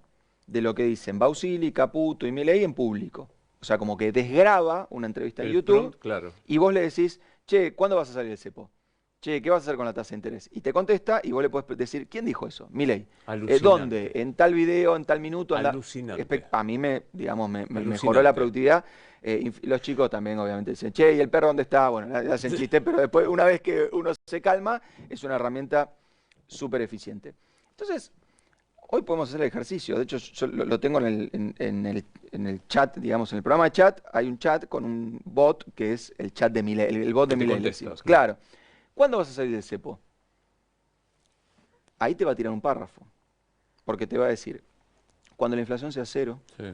de lo que dicen Bausili, Caputo y Milei en público. O sea, como que desgraba una entrevista en El YouTube prompt, claro. y vos le decís, che, ¿cuándo vas a salir del cepo? Che, ¿qué vas a hacer con la tasa de interés? Y te contesta y vos le podés decir, ¿quién dijo eso? Milei. ¿Dónde? Alucinante. En tal video, en tal minuto. Alucinante. A mí digamos, me mejoró la Alucinante. productividad. Los chicos también obviamente dicen, che, ¿y el perro dónde está? Bueno, le hacen chiste, pero después, una vez que uno se calma, es una herramienta súper eficiente. Entonces, hoy podemos hacer el ejercicio. De hecho, yo lo tengo en el chat, digamos, en el programa de chat, hay un chat con un bot que es el chat de Milei, el bot de Milei. Claro. ¿Cuándo vas a salir del cepo? Ahí te va a tirar un párrafo, porque te va a decir, cuando la inflación sea cero, sí,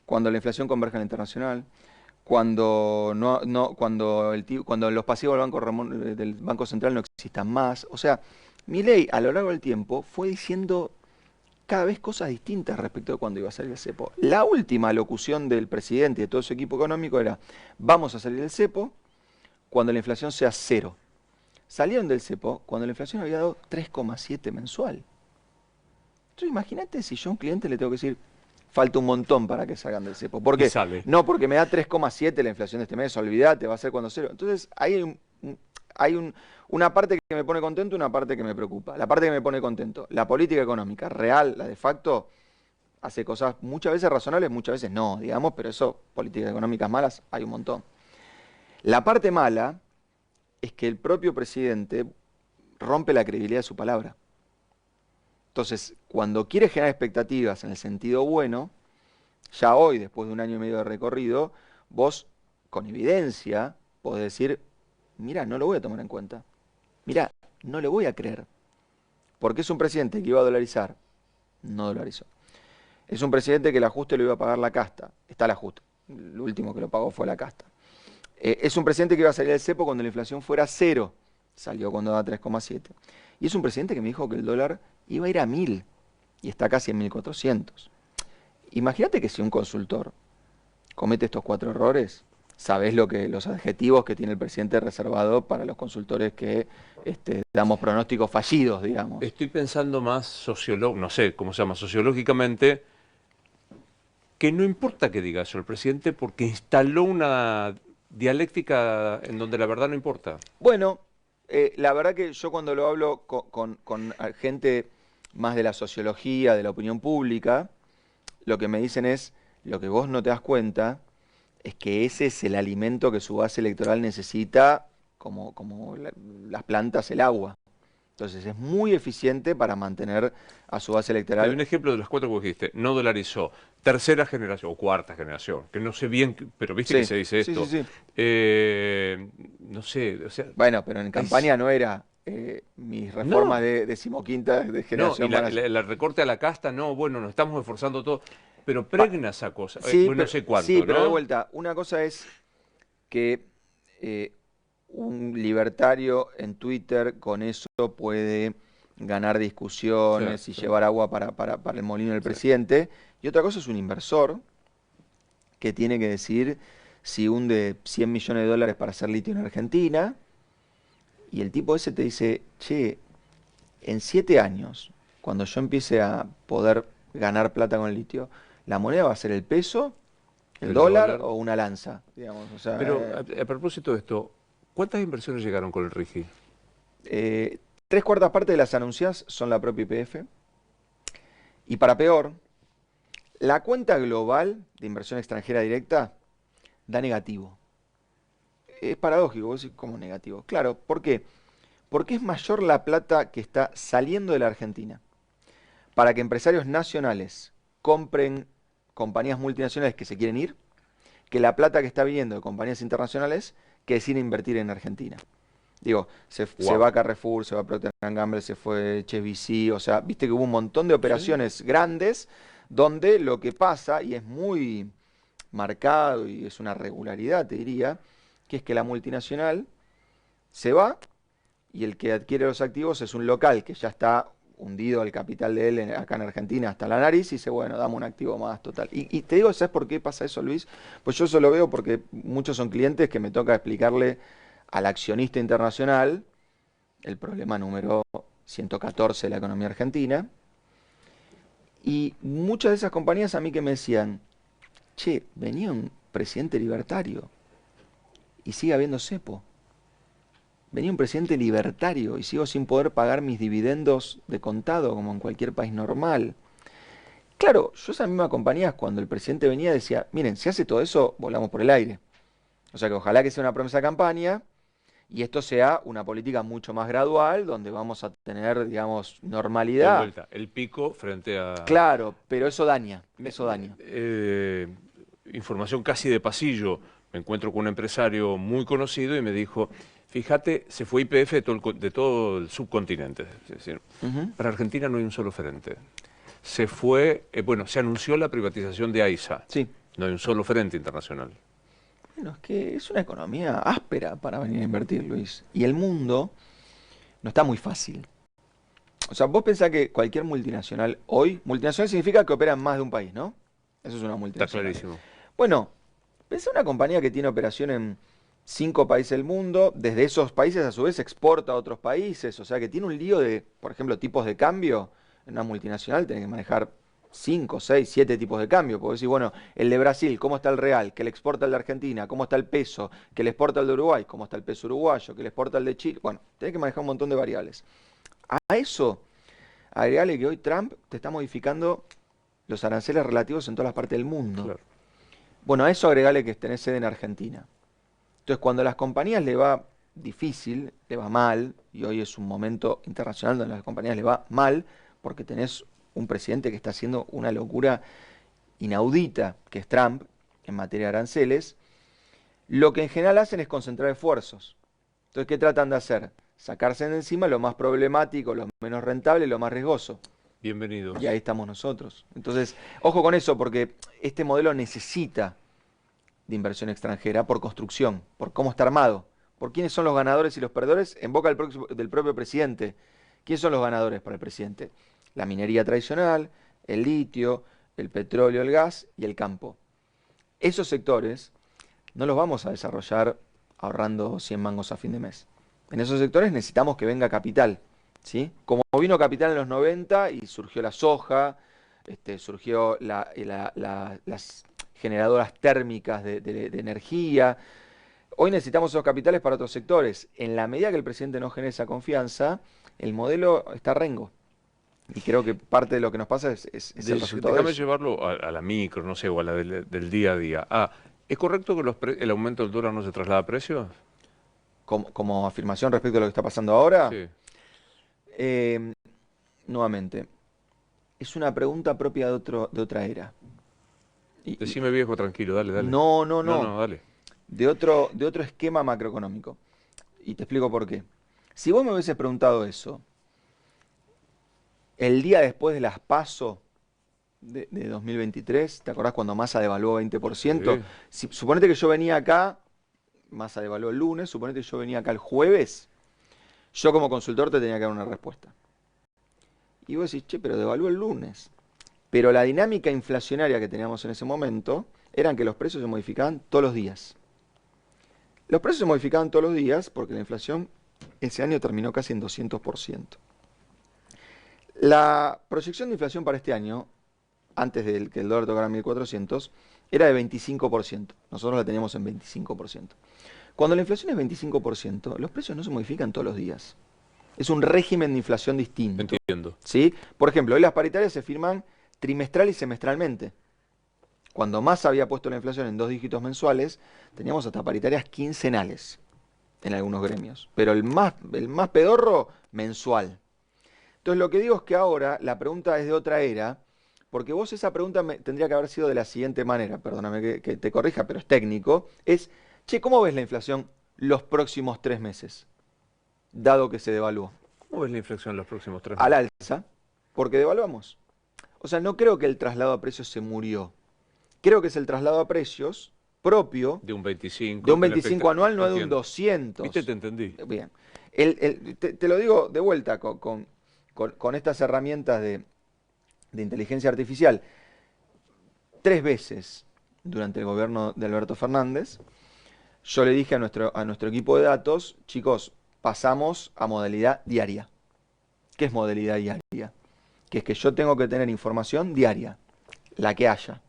cuando la inflación converja en la internacional, cuando los pasivos del Banco Central no existan más. O sea, Milei a lo largo del tiempo fue diciendo cada vez cosas distintas respecto de cuándo iba a salir el cepo. La última locución del presidente y de todo su equipo económico era, vamos a salir del cepo cuando la inflación sea cero. Salieron del cepo cuando la inflación había dado 3,7 mensual. Entonces imagínate si yo a un cliente le tengo que decir, falta un montón para que salgan del cepo. ¿Por qué? No, porque me da 3,7 la inflación de este mes, olvídate, va a ser cuando cero. Entonces hay una parte que me pone contento y una parte que me preocupa. La parte que me pone contento, la política económica real, la de facto, hace cosas muchas veces razonables, muchas veces no, digamos, pero eso, políticas económicas malas, hay un montón. La parte mala es que el propio presidente rompe la credibilidad de su palabra. Entonces, cuando quiere generar expectativas en el sentido bueno, ya hoy, después de un año y medio de recorrido, vos, con evidencia, podés decir, mirá, no lo voy a tomar en cuenta. Mirá, no le voy a creer. Porque es un presidente que iba a dolarizar, no dolarizó. Es un presidente que el ajuste lo iba a pagar la casta, está el ajuste, el último que lo pagó fue la casta. Es un presidente que iba a salir del cepo cuando la inflación fuera cero, salió cuando daba 3,7. Y es un presidente que me dijo que el dólar iba a ir a 1000 y está casi en 1400. Imagínate que si un consultor comete estos 4 errores, sabés los adjetivos que tiene el presidente reservado para los consultores que damos pronósticos fallidos, digamos. Estoy pensando más no sé cómo se llama, sociológicamente, que no importa que diga eso el presidente porque instaló una dialéctica en donde la verdad no importa. Bueno, la verdad que yo cuando lo hablo con gente más de la sociología, de la opinión pública, lo que me dicen es, lo que vos no te das cuenta es que ese es el alimento que su base electoral necesita, como las plantas el agua. Entonces es muy eficiente para mantener a su base electoral. Hay un ejemplo de los 4 que dijiste, no dolarizó, tercera generación o cuarta generación, que no sé bien, pero viste que se dice esto. Sí. No sé, o sea... Bueno, pero en campaña no era mis reformas de decimoquinta de generación. No, y la recorte a la casta, no, bueno, nos estamos esforzando todo, pero pregna esa cosa, sí, bueno, no sé cuánto, sí, pero ¿no? de vuelta, una cosa es que un libertario en Twitter con eso puede ganar discusiones y llevar agua para el molino del presidente. Y otra cosa es un inversor que tiene que decir si hunde 100 millones de dólares para hacer litio en Argentina. Y el tipo ese te dice, che, en 7 años, cuando yo empiece a poder ganar plata con el litio, ¿la moneda va a ser el peso, el dólar o una lanza? Digamos, o sea, pero a propósito de esto, ¿cuántas inversiones llegaron con el RIGI? 3/4 partes de las anunciadas son la propia YPF. Y para peor, la cuenta global de inversión extranjera directa da negativo. Es paradójico, vos decís, ¿cómo negativo? Claro, ¿por qué? Porque es mayor la plata que está saliendo de la Argentina para que empresarios nacionales compren compañías multinacionales que se quieren ir, que la plata que está viniendo de compañías internacionales que deciden invertir en Argentina. Digo, se va Carrefour, se va Procter & Gamble, se fue HSBC, o sea, viste que hubo un montón de operaciones grandes donde lo que pasa, y es muy marcado y es una regularidad, te diría, que es que la multinacional se va y el que adquiere los activos es un local que ya está hundido el capital de él acá en Argentina hasta la nariz y dice, bueno, dame un activo más total. Y te digo, ¿sabes por qué pasa eso, Luis? Pues yo eso lo veo porque muchos son clientes que me toca explicarle al accionista internacional el problema número 114 de la economía argentina. Y muchas de esas compañías a mí que me decían, che, venía un presidente libertario y sigue habiendo cepo. Venía un presidente libertario y sigo sin poder pagar mis dividendos de contado como en cualquier país normal. claro, yo esa misma compañía, cuando el presidente venía, decía, miren, si hace todo eso, volamos por el aire. O sea que ojalá que sea una promesa de campaña y esto sea una política mucho más gradual, donde vamos a tener, digamos, De normalidad. vuelta, el pico frente a Claro, pero eso daña, eso daña. información casi de pasillo. Me encuentro con un empresario muy conocido y me dijo, fíjate, se fue YPF de todo el subcontinente. Es decir, Ujú. para Argentina no hay un solo frente. Se fue, bueno, se anunció la privatización de AISA. Sí. No hay un solo frente internacional. Bueno, es que es una economía áspera para venir a invertir, Luis. Y el mundo no está muy fácil. O sea, vos pensás que cualquier multinacional hoy, multinacional significa que opera en más de un país, ¿no? Eso es una Está multinacional. clarísimo. Bueno, pensá una compañía que tiene operación en 5 países del mundo, desde esos países a su vez exporta a otros países, o sea que tiene un lío de, por ejemplo, tipos de cambio. En una multinacional tenés que manejar 5, 6, 7 tipos de cambio. Porque decir, bueno, el de Brasil, ¿cómo está el real? ¿Que le exporta el de Argentina? ¿Cómo está el peso? ¿Que le exporta el de Uruguay? ¿Cómo está el peso uruguayo? ¿Que le exporta el de Chile? Bueno, tenés que manejar un montón de variables. A eso, agregale que hoy Trump te está modificando los aranceles relativos en todas las partes del mundo. Claro. Bueno, a eso agregale que tenés sede en Argentina. Entonces, cuando a las compañías le va difícil, le va mal, y hoy es un momento internacional donde a las compañías le va mal, porque tenés un presidente que está haciendo una locura inaudita, que es Trump, en materia de aranceles, lo que en general hacen es concentrar esfuerzos. Entonces, ¿qué tratan de hacer? Sacarse de encima lo más problemático, lo menos rentable, lo más riesgoso. Bienvenidos. Y ahí estamos nosotros. Entonces, ojo con eso, porque este modelo necesita de inversión extranjera por construcción, por cómo está armado, por quiénes son los ganadores y los perdedores en boca del propio presidente. ¿Quiénes son los ganadores para el presidente? La minería tradicional, el litio, el petróleo, el gas y el campo. Esos sectores no los vamos a desarrollar ahorrando 100 mangos a fin de mes. En esos sectores necesitamos que venga capital, ¿sí? Como vino capital en los 90 y surgió la soja, surgió las generadoras térmicas de energía. Hoy necesitamos esos capitales para otros sectores. En la medida que el presidente no genere esa confianza, el modelo está rengo. Y creo que parte de lo que nos pasa es el resultado de Déjame eso. llevarlo a la micro, no sé, o a la del día a día. ¿Es correcto que el aumento del dólar no se traslada a precios? Como afirmación respecto a lo que está pasando ahora, Sí. eh, nuevamente, es una pregunta propia de otra era. Decime viejo, tranquilo, dale, dale. No, no, No, no. no, dale. De otro esquema macroeconómico. Y te explico por qué. Si vos me hubieses preguntado eso el día después de las PASO de 2023, ¿te acordás cuando Massa devaluó 20%? Sí. Suponete que yo venía acá, Massa devaluó el lunes, suponete que yo venía acá el jueves, yo como consultor te tenía que dar una respuesta. Y vos decís, che, pero devaluó el lunes. Pero la dinámica inflacionaria que teníamos en ese momento eran que los precios se modificaban todos los días. Los precios se modificaban todos los días porque la inflación ese año terminó casi en 200%. La proyección de inflación para este año, antes de que el dólar tocara 1400, era de 25%. Nosotros la teníamos en 25%. Cuando la inflación es 25%, los precios no se modifican todos los días. Es un régimen de inflación distinto. Entiendo. ¿Sí? Por ejemplo, hoy las paritarias se firman trimestral y semestralmente. Cuando más había puesto la inflación en 2 dígitos mensuales, teníamos hasta paritarias quincenales en algunos gremios. Pero el más pedorro, mensual. Entonces lo que digo es que ahora la pregunta es de otra era, porque vos esa pregunta tendría que haber sido de la siguiente manera, perdóname que te corrija, pero es técnico, es, che, ¿cómo ves la inflación los próximos 3 meses? Dado que se devaluó. ¿Cómo ves la inflación los próximos 3 Al meses? alza, porque devaluamos. O sea, no creo que el traslado a precios se murió. Creo que es el traslado a precios propio De un 25. de un 25 anual, no de un Entiendo. 200. ¿Viste? Te entendí. Bien. Te lo digo de vuelta con estas herramientas de inteligencia artificial. 3 veces durante el gobierno de Alberto Fernández, yo le dije a nuestro equipo de datos, chicos, pasamos a modalidad diaria. ¿Qué es modalidad diaria? Que es que yo tengo que tener información diaria, la que haya.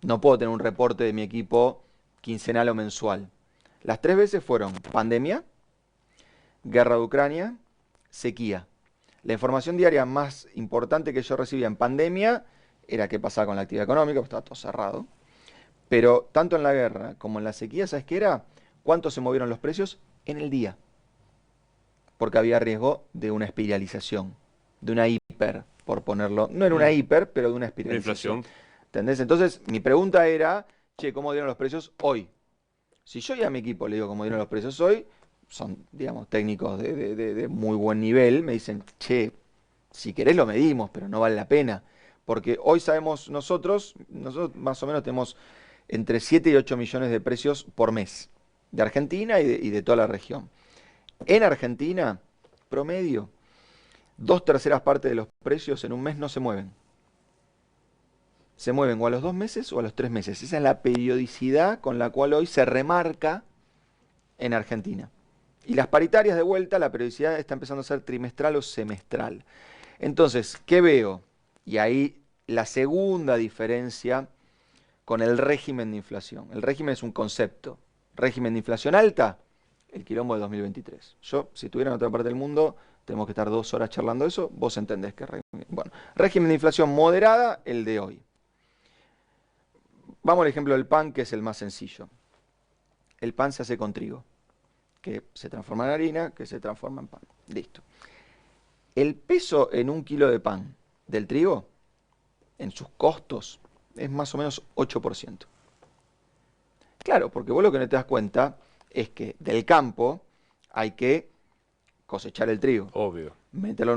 No puedo tener un reporte de mi equipo quincenal o mensual. Las 3 veces fueron pandemia, guerra de Ucrania, sequía. La información diaria más importante que yo recibía en pandemia era qué pasaba con la actividad económica, porque estaba todo cerrado. Pero tanto en la guerra como en la sequía, ¿sabes qué era? ¿Cuánto se movieron los precios? En el día. Porque había riesgo de una espiralización, de una hiper, por ponerlo. No era una hiper, pero de una Una espiralización. inflación. ¿Entendés? Entonces, mi pregunta era, che, ¿cómo dieron los precios hoy? Si yo y a mi equipo le digo cómo dieron los precios hoy, son, digamos, técnicos de muy buen nivel, me dicen, che, si querés lo medimos, pero no vale la pena. Porque hoy sabemos nosotros más o menos tenemos entre 7 y 8 millones de precios por mes, de Argentina y de toda la región. En Argentina, promedio, 2/3 partes de los precios en un mes no se mueven. Se mueven o a los 2 meses o a los 3 meses. Esa es la periodicidad con la cual hoy se remarca en Argentina. Y las paritarias de vuelta, la periodicidad está empezando a ser trimestral o semestral. Entonces, ¿qué veo? Y ahí la segunda diferencia con el régimen de inflación. El régimen es un concepto. Régimen de inflación alta, el quilombo de 2023. Yo, si estuviera en otra parte del mundo, tenemos que estar 2 horas charlando eso, vos entendés que régimen. Bueno, régimen de inflación moderada, el de hoy. Vamos al ejemplo del pan, que es el más sencillo. El pan se hace con trigo, que se transforma en harina, que se transforma en pan. Listo. El peso en un kilo de pan del trigo, en sus costos, es más o menos 8%. Claro, porque vos lo que no te das cuenta es que del campo hay que cosechar el trigo, Obvio. meterlo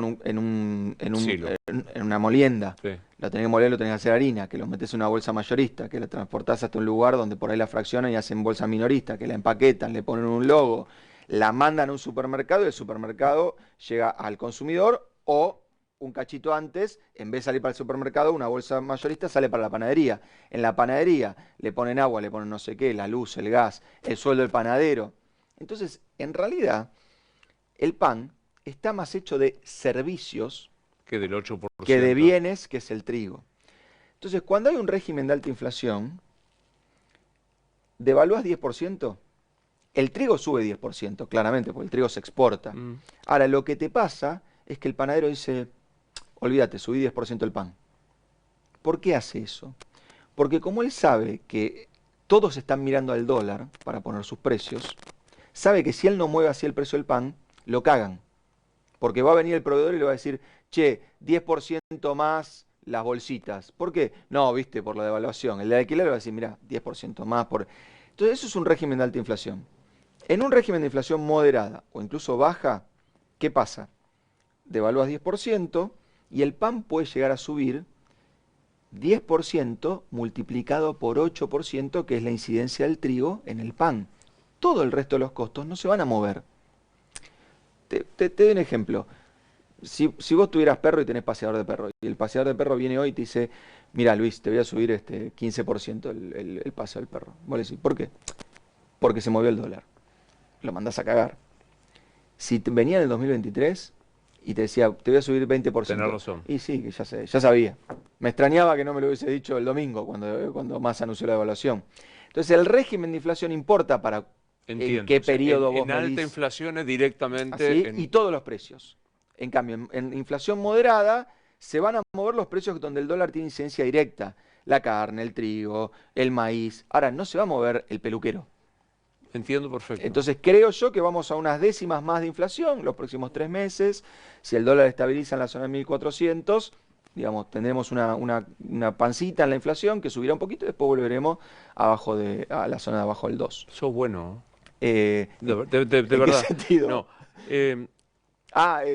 Silo. en una molienda, Sí. lo tenés que moler, lo tenés que hacer harina, que lo metés en una bolsa mayorista, que la transportás hasta un lugar donde por ahí la fraccionan y hacen bolsa minorista, que la empaquetan, le ponen un logo, la mandan a un supermercado y el supermercado llega al consumidor o un cachito antes, en vez de salir para el supermercado, una bolsa mayorista sale para la panadería. En la panadería le ponen agua, le ponen no sé qué, la luz, el gas, el sueldo del panadero. Entonces, en realidad, el pan está más hecho de servicios Que del 8%. que de bienes, que es el trigo. Entonces, cuando hay un régimen de alta inflación, devalúas 10%, el trigo sube 10%, claramente, porque el trigo se exporta. Mm. Ahora, lo que te pasa es que el panadero dice, olvídate, subí 10% el pan. ¿Por qué hace eso? Porque como él sabe que todos están mirando al dólar para poner sus precios, sabe que si él no mueve así el precio del pan, lo cagan. Porque va a venir el proveedor y le va a decir, che, 10% más las bolsitas. ¿Por qué? No, viste, por la devaluación. El de alquiler le va a decir, mira, 10% más por... Entonces eso es un régimen de alta inflación. En un régimen de inflación moderada o incluso baja, ¿qué pasa? Devalúas 10% y el pan puede llegar a subir 10% multiplicado por 8%, que es la incidencia del trigo en el pan. Todo el resto de los costos no se van a mover. Te doy un ejemplo. Si vos tuvieras perro y tenés paseador de perro, y el paseador de perro viene hoy y te dice, mira Luis, te voy a subir 15% el paseo del perro. Vos le decís, ¿por qué? Porque se movió el dólar. Lo mandás a cagar. Si venía en el 2023 y te decía, te voy a subir 20%. Tenés razón. Y sí, que ya sé, ya sabía. Me extrañaba que no me lo hubiese dicho el domingo, cuando Massa anunció la devaluación. Entonces el régimen de inflación importa para Entiendo. en qué periodo vos en alta medís. inflación es directamente Así, y todos los precios. En cambio, en inflación moderada se van a mover los precios donde el dólar tiene incidencia directa. La carne, el trigo, el maíz. Ahora, no se va a mover el peluquero. Entiendo perfecto. Entonces creo yo que vamos a unas décimas más de inflación los próximos 3 meses. Si el dólar estabiliza en la zona de 1400, digamos, tendremos una pancita en la inflación que subirá un poquito y después volveremos a la zona de abajo del 2. Sos bueno. ¿En De qué verdad. sentido? No.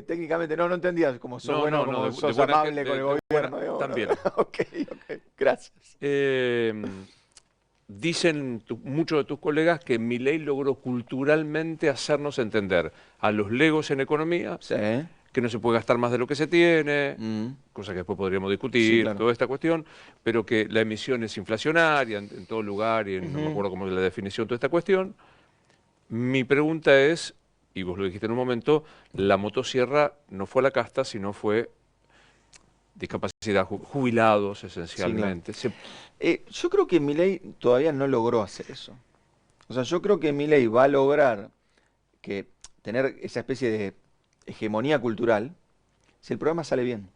Técnicamente no entendías como sos No, bueno, no, como no, sos buena amable gente, con el de gobierno. buena- digamos, ¿no? también. Ok, gracias. Dicen muchos de tus colegas que Milei logró culturalmente hacernos entender a los legos en economía Sí. que no se puede gastar más de lo que se tiene, Mm. cosa que después podríamos discutir, Sí, claro. toda esta cuestión, pero que la emisión es inflacionaria en todo lugar y no me Ujú. acuerdo cómo es la definición de toda esta cuestión. Mi pregunta es, y vos lo dijiste en un momento, la motosierra no fue a la casta, sino fue discapacidad, jubilados esencialmente. Yo creo que Milei todavía no logró hacer eso. O sea, yo creo que Milei va a lograr tener esa especie de hegemonía cultural si el programa sale bien.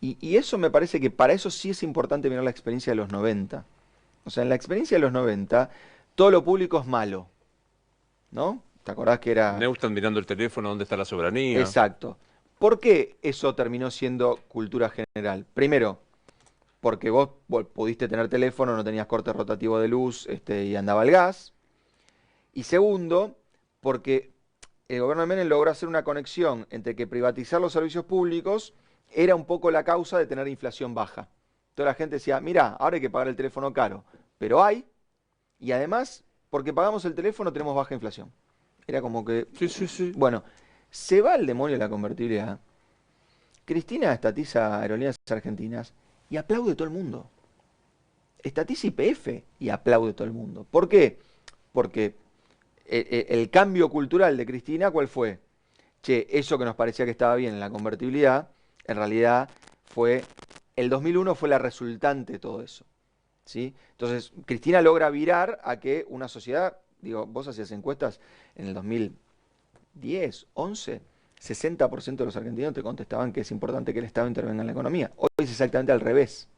Y eso me parece que para eso sí es importante mirar la experiencia de los 90. O sea, en la experiencia de los 90, todo lo público es malo, ¿no? ¿Te acordás que era? Neustadt mirando el teléfono, ¿dónde está la soberanía? Exacto. ¿Por qué eso terminó siendo cultura general? Primero, porque vos pudiste tener teléfono, no tenías corte rotativo de luz, y andaba el gas. Y segundo, porque el gobierno de Menem logró hacer una conexión entre que privatizar los servicios públicos era un poco la causa de tener inflación baja. Toda la gente decía, mira, ahora hay que pagar el teléfono caro, pero hay, y además, porque pagamos el teléfono tenemos baja inflación. Era como que, Sí, sí, sí. bueno, se va el demonio de la convertibilidad. Cristina estatiza Aerolíneas Argentinas y aplaude todo el mundo. Estatiza YPF y aplaude todo el mundo. ¿Por qué? Porque el cambio cultural de Cristina, ¿cuál fue? Che, eso que nos parecía que estaba bien en la convertibilidad, en realidad el 2001 fue la resultante de todo eso. ¿Sí? Entonces, Cristina logra virar a que una sociedad, digo, vos hacías encuestas en el 2010, 11, 60% de los argentinos te contestaban que es importante que el Estado intervenga en la economía. Hoy es exactamente al revés.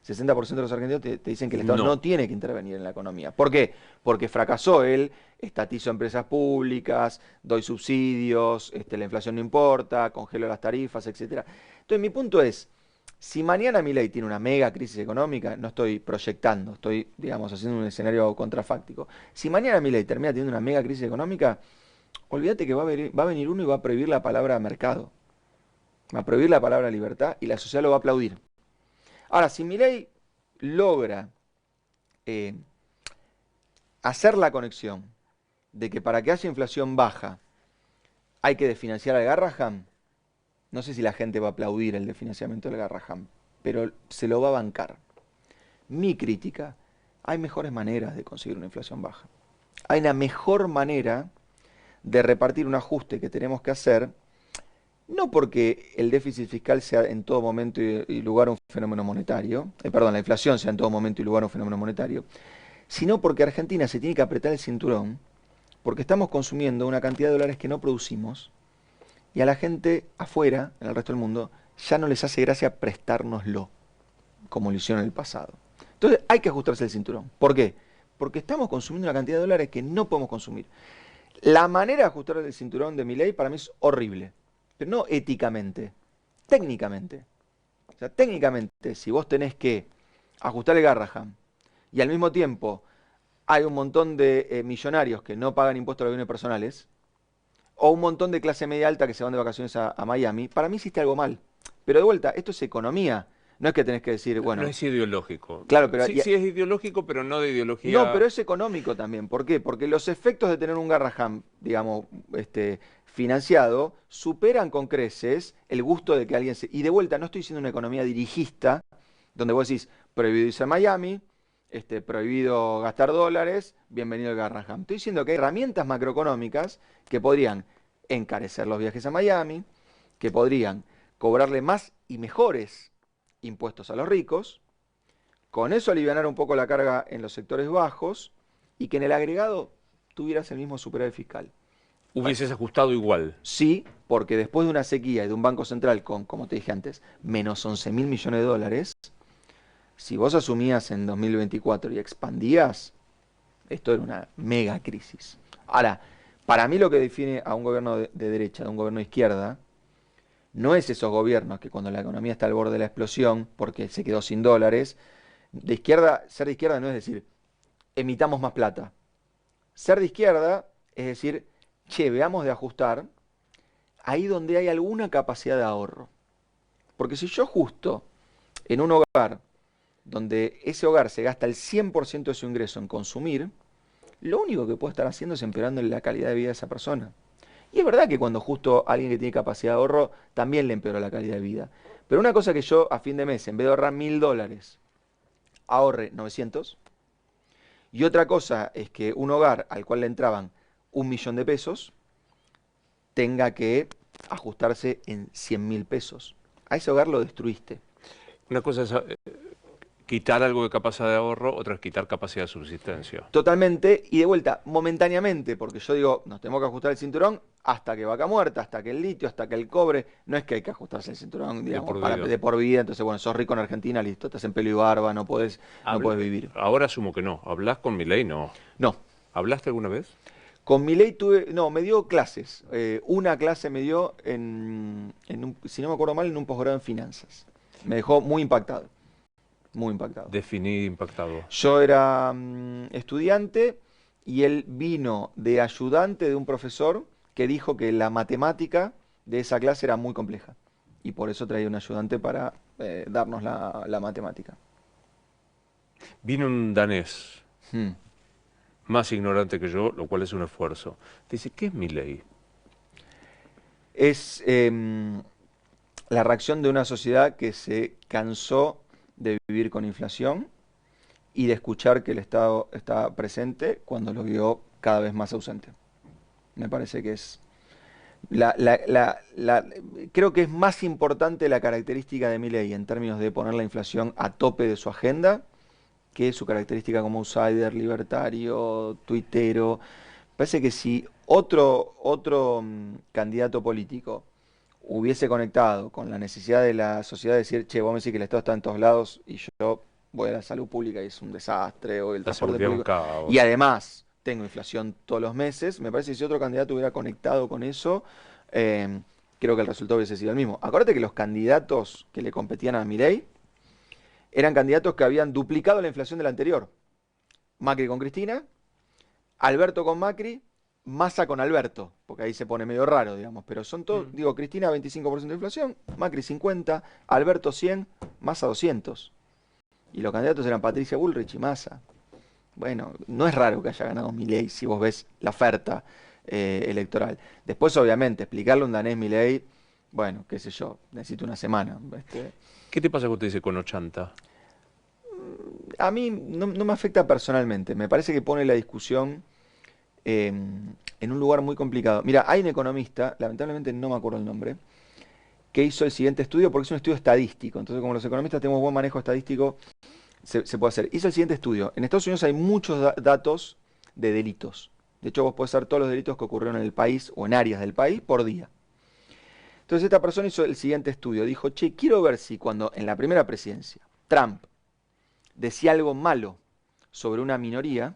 60% de los argentinos te dicen que el Estado no No. tiene que intervenir en la economía. ¿Por qué? Porque fracasó él, estatizo empresas públicas, doy subsidios, la inflación no importa, congelo las tarifas, etcétera. Entonces, mi punto es, si mañana Milei tiene una mega crisis económica, no estoy proyectando, estoy, digamos, haciendo un escenario contrafáctico. Si mañana Milei termina teniendo una mega crisis económica, olvídate que va a venir uno y va a prohibir la palabra mercado, va a prohibir la palabra libertad y la sociedad lo va a aplaudir. Ahora, si Milei logra eh, hacer la conexión de que para que haya inflación baja hay que desfinanciar al Garraham, no sé si la gente va a aplaudir el desfinanciamiento del Garraham, pero se lo va a bancar. Mi crítica, hay mejores maneras de conseguir una inflación baja. Hay una mejor manera de repartir un ajuste que tenemos que hacer, no porque el déficit fiscal sea en todo momento y lugar un fenómeno monetario, perdón, la inflación sea en todo momento y lugar un fenómeno monetario, sino porque Argentina se tiene que apretar el cinturón, porque estamos consumiendo una cantidad de dólares que no producimos, y a la gente afuera, en el resto del mundo, ya no les hace gracia prestárnoslo, como lo hicieron en el pasado. Entonces hay que ajustarse el cinturón. ¿Por qué? Porque estamos consumiendo una cantidad de dólares que no podemos consumir. La manera de ajustar el cinturón de Milei para mí es horrible, pero no éticamente, técnicamente. O sea, técnicamente, si vos tenés que ajustar el Garraham y al mismo tiempo hay un montón de millonarios que no pagan impuestos a los bienes personales, o un montón de clase media alta que se van de vacaciones a Miami, para mí hiciste algo mal. Pero de vuelta, esto es economía. No es que tenés que decir, No bueno, es ideológico. claro, pero Sí, sí es ideológico, pero no de no, pero ideología. es económico también. ¿Por qué? Porque los efectos de tener un Garraham, digamos, financiado, superan con creces el gusto de que alguien se... Y de vuelta, no estoy diciendo una economía dirigista, donde vos decís, prohibido irse a Miami, prohibido gastar dólares, bienvenido al Garraham. Estoy diciendo que hay herramientas macroeconómicas que podrían encarecer los viajes a Miami, que podrían cobrarle más y mejores impuestos a los ricos, con eso alivianar un poco la carga en los sectores bajos y que en el agregado tuvieras el mismo superávit fiscal. Bueno, Hubieses ajustado igual. sí, porque después de una sequía y de un banco central con, como te dije antes, menos 11 mil millones de dólares, si vos asumías en 2024 y expandías, esto era una mega crisis. Ahora, para mí lo que define a un gobierno de derecha, de un gobierno de izquierda, no es esos gobiernos que cuando la economía está al borde de la explosión, porque se quedó sin dólares, de izquierda, ser de izquierda no es decir, emitamos más plata. Ser de izquierda es decir, che, veamos de ajustar ahí donde hay alguna capacidad de ahorro. Porque si yo ajusto en un hogar donde ese hogar se gasta el 100% de su ingreso en consumir, lo único que puedo estar haciendo es empeorándole la calidad de vida de esa persona. Y es verdad que cuando justo alguien que tiene capacidad de ahorro también le empeora la calidad de vida. Pero una cosa que yo a fin de mes, en vez de ahorrar $1000, ahorre 900. Y otra cosa es que un hogar al cual le entraban 1 millón de pesos tenga que ajustarse en 100.000 pesos. A ese hogar lo destruiste. Una cosa es quitar algo de capacidad de ahorro, otra es quitar capacidad de subsistencia. Totalmente, y de vuelta, momentáneamente, porque yo digo, nos tenemos que ajustar el cinturón hasta que vaca muerta, hasta que el litio, hasta que el cobre, no es que hay que ajustarse el cinturón, digamos, de por vida, entonces bueno, sos rico en Argentina, listo, estás en pelo y barba, no podés vivir. Ahora asumo que no, ¿hablás con Milei? No. No. ¿Hablaste alguna vez? Con Milei me dio clases, una clase me dio si no me acuerdo mal, en un posgrado en finanzas. Me dejó muy impactado. Muy impactado. Definí impactado. Yo era estudiante y él vino de ayudante de un profesor que dijo que la matemática de esa clase era muy compleja. Y por eso traía un ayudante para darnos la matemática. Vino un danés, más ignorante que yo, lo cual es un esfuerzo. Te dice, ¿qué es Milei? Es la reacción de una sociedad que se cansó de vivir con inflación y de escuchar que el Estado está presente cuando lo vio cada vez más ausente. Me parece que es... creo que es más importante la característica de Milei en términos de poner la inflación a tope de su agenda que su característica como outsider, libertario, tuitero. Parece que si otro candidato político hubiese conectado con la necesidad de la sociedad de decir, che, vos me decís que el Estado está en todos lados y yo voy a la salud pública y es un desastre, o el transporte público, y además tengo inflación todos los meses, me parece que si otro candidato hubiera conectado con eso, creo que el resultado hubiese sido el mismo. Acuérdate que los candidatos que le competían a Milei eran candidatos que habían duplicado la inflación del anterior. Macri con Cristina, Alberto con Macri, Massa con Alberto, porque ahí se pone medio raro, digamos, pero son todos, digo, Cristina 25% de inflación, Macri 50, Alberto 100, Massa 200. Y los candidatos eran Patricia Bullrich y Massa. Bueno, no es raro que haya ganado Milei si vos ves la oferta electoral. Después, obviamente, explicarle a un danés Milei, bueno, qué sé yo, necesito una semana. ¿Qué te pasa cuando te dice con 80? A mí no me afecta personalmente, me parece que pone la discusión en un lugar muy complicado. Mira, hay un economista, lamentablemente no me acuerdo el nombre, que hizo el siguiente estudio, porque es un estudio estadístico. Entonces, como los economistas tenemos buen manejo estadístico, se puede hacer. Hizo el siguiente estudio. En Estados Unidos hay muchos datos de delitos. De hecho, vos podés saber todos los delitos que ocurrieron en el país o en áreas del país por día. Entonces, esta persona hizo el siguiente estudio. Dijo, che, quiero ver si cuando en la primera presidencia Trump decía algo malo sobre una minoría,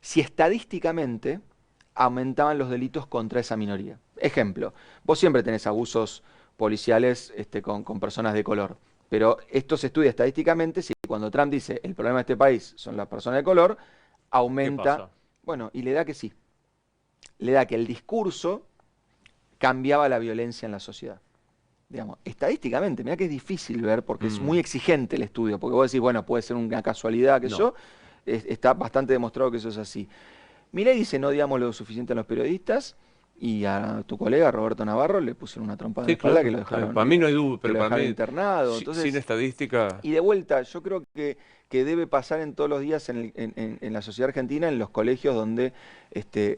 si estadísticamente aumentaban los delitos contra esa minoría. Ejemplo, vos siempre tenés abusos policiales con personas de color, pero esto se estudia estadísticamente si cuando Trump dice el problema de este país son las personas de color, aumenta, bueno, y le da que sí, le da que el discurso cambiaba la violencia en la sociedad. Digamos, estadísticamente, mira que es difícil ver porque es muy exigente el estudio, porque vos decís, bueno, puede ser una casualidad, que yo, está bastante demostrado que eso es así. Milei dice, no digamos lo suficiente a los periodistas, y a tu colega Roberto Navarro le pusieron una trompada en la espalda que lo dejaron. Para mí no hay duda, pero para mí internado. Entonces, sin estadística. Y de vuelta, yo creo que debe pasar en todos los días en la sociedad argentina, en los colegios donde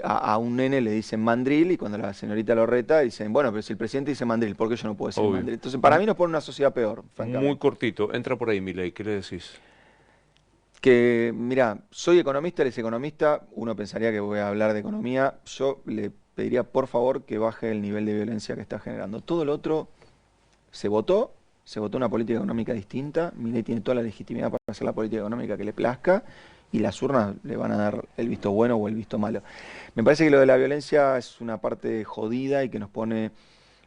a un nene le dicen mandril y cuando la señorita lo reta dicen, bueno, pero si el presidente dice mandril, ¿por qué yo no puedo decir mandril? Entonces, para mí nos pone una sociedad peor, francamente. Muy cortito, entra por ahí, Milei, ¿qué le decís? Que, mira, soy economista, él es economista, uno pensaría que voy a hablar de economía, yo le pediría por favor que baje el nivel de violencia que está generando. Todo lo otro se votó una política económica distinta, Milei tiene toda la legitimidad para hacer la política económica que le plazca y las urnas le van a dar el visto bueno o el visto malo. Me parece que lo de la violencia es una parte jodida y que nos pone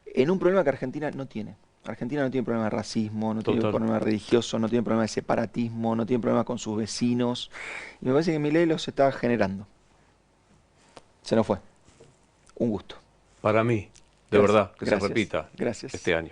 en un problema que Argentina no tiene. Argentina no tiene problema de racismo, no tiene problema religioso, no tiene problema de separatismo, no tiene problema con sus vecinos. Y me parece que Milei los está generando. Se nos fue. Un gusto. Para mí, de verdad, que se repita Gracias. este año.